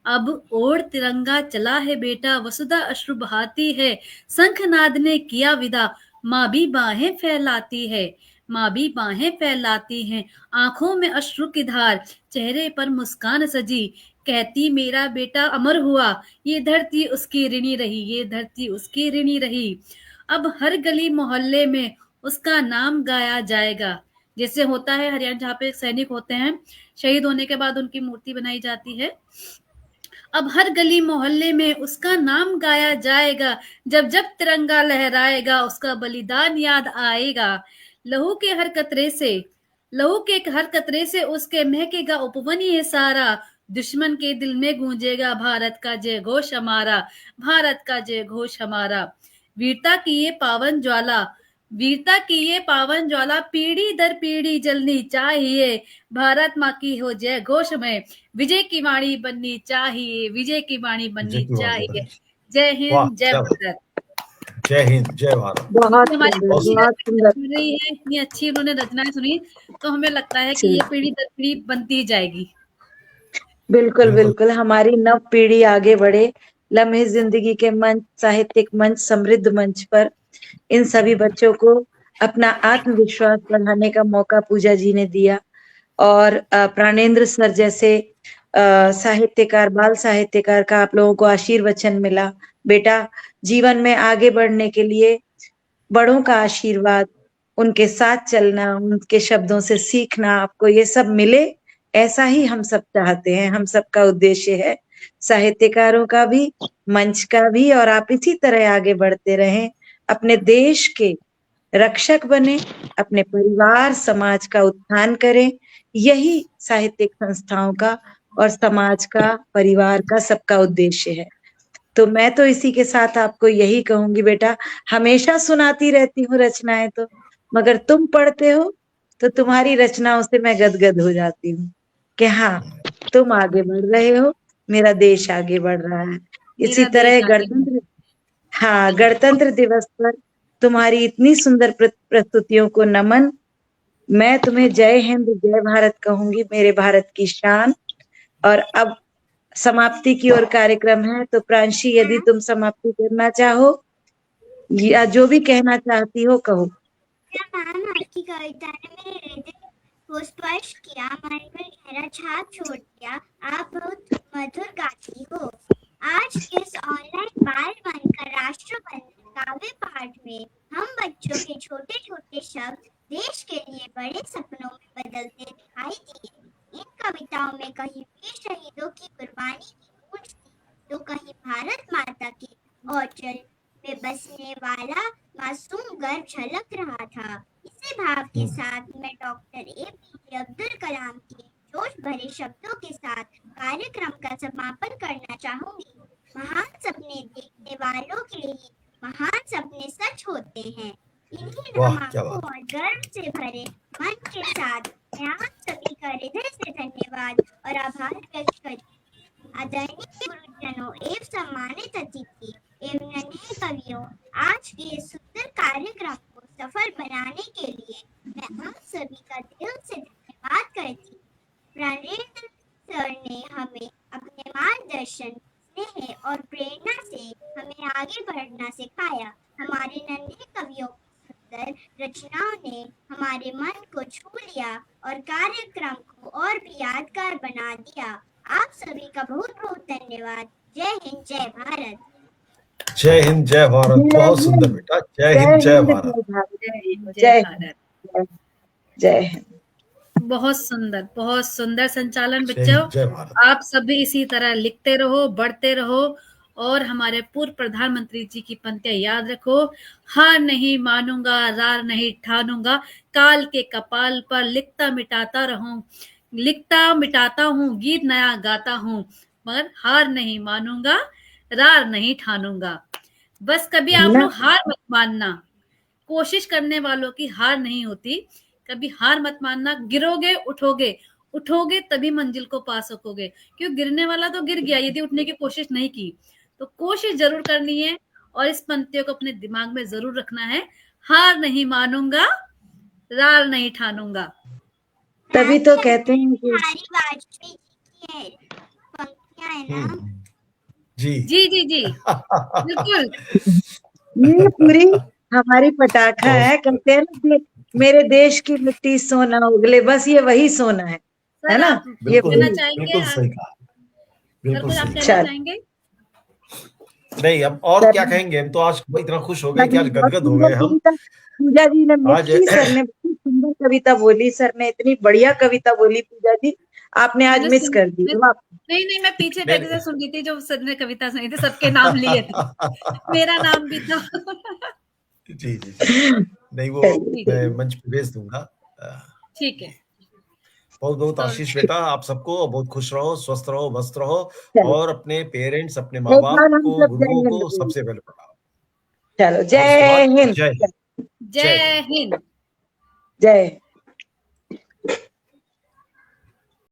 अब और तिरंगा चला है बेटा, वसुधा अश्रु बहाती है, शंखनाद ने किया विदा, माँ भी बाहें फैलाती है, माँ भी बाहें फैलाती हैं, आंखों में अश्रु की धार, चेहरे पर मुस्कान सजी, कहती मेरा बेटा अमर हुआ, ये धरती उसकी ऋणी रही, ये धरती उसकी ऋणी रही। अब हर गली मोहल्ले में उसका नाम गाया जाएगा, जैसे होता है हरियाणा, जहाँ पे सैनिक होते हैं, शहीद होने के बाद उनकी मूर्ति बनाई जाती है। अब हर गली मोहल्ले में उसका नाम गाया जाएगा, जब जब तिरंगा लहराएगा उसका बलिदान याद आएगा। लहू के हर कतरे से उसके महकेगा उपवन ये सारा, दुश्मन के दिल में गूंजेगा भारत का जय घोष हमारा, भारत का जय घोष हमारा। वीरता की ये पावन ज्वाला, वीरता की ये पावन ज्वाला पीढ़ी दर पीढ़ी जलनी चाहिए। भारत माँ की हो जय घोष में, विजय की वाणी बननी चाहिए, विजय की वाणी बननी विजय की वाणी चाहिए। बननी। जय वाह, हिंद, जय क्या बात। भारत। जय हिंद, जय भारत। बहुत हमारी सुंदर, पीढ़ी दर बहुत पीढ़ी सुंदर। सुन रही है, इतनी अच्छी उन्होंने रचनाएं सुनी, तो हमें लगता है कि जी। ये पीढ़ी दर पीढ़ी बनती जाएगी। बिल्कुल बिल्कुल। बिल्कुल, हमारी नव पीढ़ी आगे बढ़े। लम्हे जिंदगी के मंच, साहित्यिक मंच, समृद्ध मंच पर इन सभी बच्चों को अपना आत्मविश्वास बढ़ाने का मौका पूजा जी ने दिया। और प्राणेंद्र सर जैसे साहित्यकार, बाल साहित्यकार का आप लोगों को आशीर्वचन मिला। बेटा, जीवन में आगे बढ़ने के लिए बड़ों का आशीर्वाद, उनके साथ चलना, उनके शब्दों से सीखना, आपको ये सब मिले, ऐसा ही हम सब चाहते हैं। हम सबका उद्देश्य है, साहित्यकारों का भी, मंच का भी। और आप इसी तरह आगे बढ़ते रहें, अपने देश के रक्षक बने, अपने परिवार समाज का उत्थान करें। यही साहित्यिक संस्थाओं का और समाज का, परिवार का, सबका उद्देश्य है। तो मैं तो इसी के साथ आपको यही कहूंगी, बेटा, हमेशा सुनाती रहती हूँ रचनाएं तो, मगर तुम पढ़ते हो तो तुम्हारी रचनाओं से मैं गदगद हो जाती हूँ कि हाँ, तुम आगे बढ़ रहे हो, मेरा देश आगे बढ़ रहा है। इसी मेरा तरह देश आगे बढ़े। गणतंत्र दिवस पर तुम्हारी इतनी सुंदर प्रस्तुतियों को नमन। मैं तुम्हें जय हिंद, जय भारत कहूंगी, मेरे भारत की शान। और अब समाप्ति की ओर कार्यक्रम है, तो प्रांशी, यदि तुम समाप्ति करना चाहो या जो भी कहना चाहती हो कहो। मैम, आपकी कविता ने मेरे हृदय को स्पर्श किया, मन पर गहरा छाप छोड़ दिया। आप बहुत मधुर गाती हो। आज इस ऑनलाइन बाल बनकर राष्ट्र बंधन काव्य पाठ में हम बच्चों के छोटे छोटे शब्द देश के लिए बड़े सपनों में बदलते दिखाई दिए। इन कविताओं में कहीं वीर शहीदों की कुर्बानी की गूंज थी, तो कहीं भारत माता की औचल में बसने वाला मासूम गर्व झलक रहा था। इसी भाव के साथ मैं डॉक्टर APJ अब्दुल कलाम के जोश भरे शब्दों के साथ कार्यक्रम का समापन करना चाहूंगी। महान सपने देखने वालों के ही महान सपने सच होते हैं। इन्हीं लम्हों और गर्व से भरे मन के साथ मैं आप सभी का हृदय से धन्यवाद और आभार व्यक्त करती। आदरणीय गुरुजनों एवं सम्मानित अतिथि एवं नन्हे कवियों, आज के इस सुंदर कार्यक्रम को सफल बनाने के लिए मैं आप सभी का दिल से धन्यवाद करती। प्राणेंद्र सर ने हमें अपने मार्गदर्शन, स्नेह और प्रेरणा से हमें आगे बढ़ना सिखाया। हमारे नन्हे कवियों की सुंदर रचनाओं ने हमारे मन को छू लिया और कार्यक्रम को और भी यादगार बना दिया। आप सभी का बहुत बहुत धन्यवाद। जय हिंद, जय भारत। जय हिंद, जय भारत। बहुत सुंदर बेटा। जय हिंद, जय भारत। जय भारत। जय हिंद। बहुत सुंदर संचालन जय बच्चों। हिंद, जय भारत। आप सभी इसी तरह लिखते रहो, बढ़ते रहो और हमारे पूर्व प्रधानमंत्री जी की पंक्तियां याद रखो। हार नहीं मानूंगा, रार नहीं ठानूंगा, काल के कपाल पर लिखता मिटाता हूँ, गीत नया गाता हूँ, मगर हार नहीं मानूंगा, रार नहीं ठानूंगा। बस कभी आप लोग हार मत मानना। कोशिश करने वालों की हार नहीं होती। कभी हार मत मानना। गिरोगे, उठोगे तभी मंजिल को पा सकोगे। क्यों, गिरने वाला तो गिर गया यदि उठने की कोशिश नहीं की। तो कोशिश जरूर करनी है और इस पंक्तियों को अपने दिमाग में जरूर रखना है। हार नहीं मानूंगा, रार नहीं ठानूंगा। तभी तो कहते हैं कि वाजपेयी जी की पंक्तियां है ना। जी जी जी जी बिल्कुल। ये पूरी हमारी पटाखा है। कहते हैं ना, मेरे देश की मिट्टी सोना उगले, बस ये वही सोना है ना। ये बिल्कुल सही कहा। बिल्कुल आप सही कहना कहा। चाहेंगे? नहीं, हम और क्या कहेंगे। हम तो आज इतना खुश हो गए कि आज गदगद हो गए हम। पूजा जी ने आज सर ने बहुत सुंदर कविता बोली। सर ने इतनी बढ़िया कविता बोली। पूजा जी, आपने आज मिस कर दी। नहीं, मैं पीछे बैठे से सुन रही थी जो सर ने कविता सुनी थी, सबके नाम लिए थे, मेरा नाम भी था। जी जी नहीं, वो मैं मंच पे भेज दूंगा। ठीक है। बहुत बहुत आशीष बेटा आप सबको। बहुत खुश रहो, स्वस्थ रहो, मस्त रहो और अपने पेरेंट्स, अपने माँ बाप को, गुरुओं को सबसे पहले पढ़ाओ। चलो और उसके जय बाद हिंद। जय जय हिंद। जय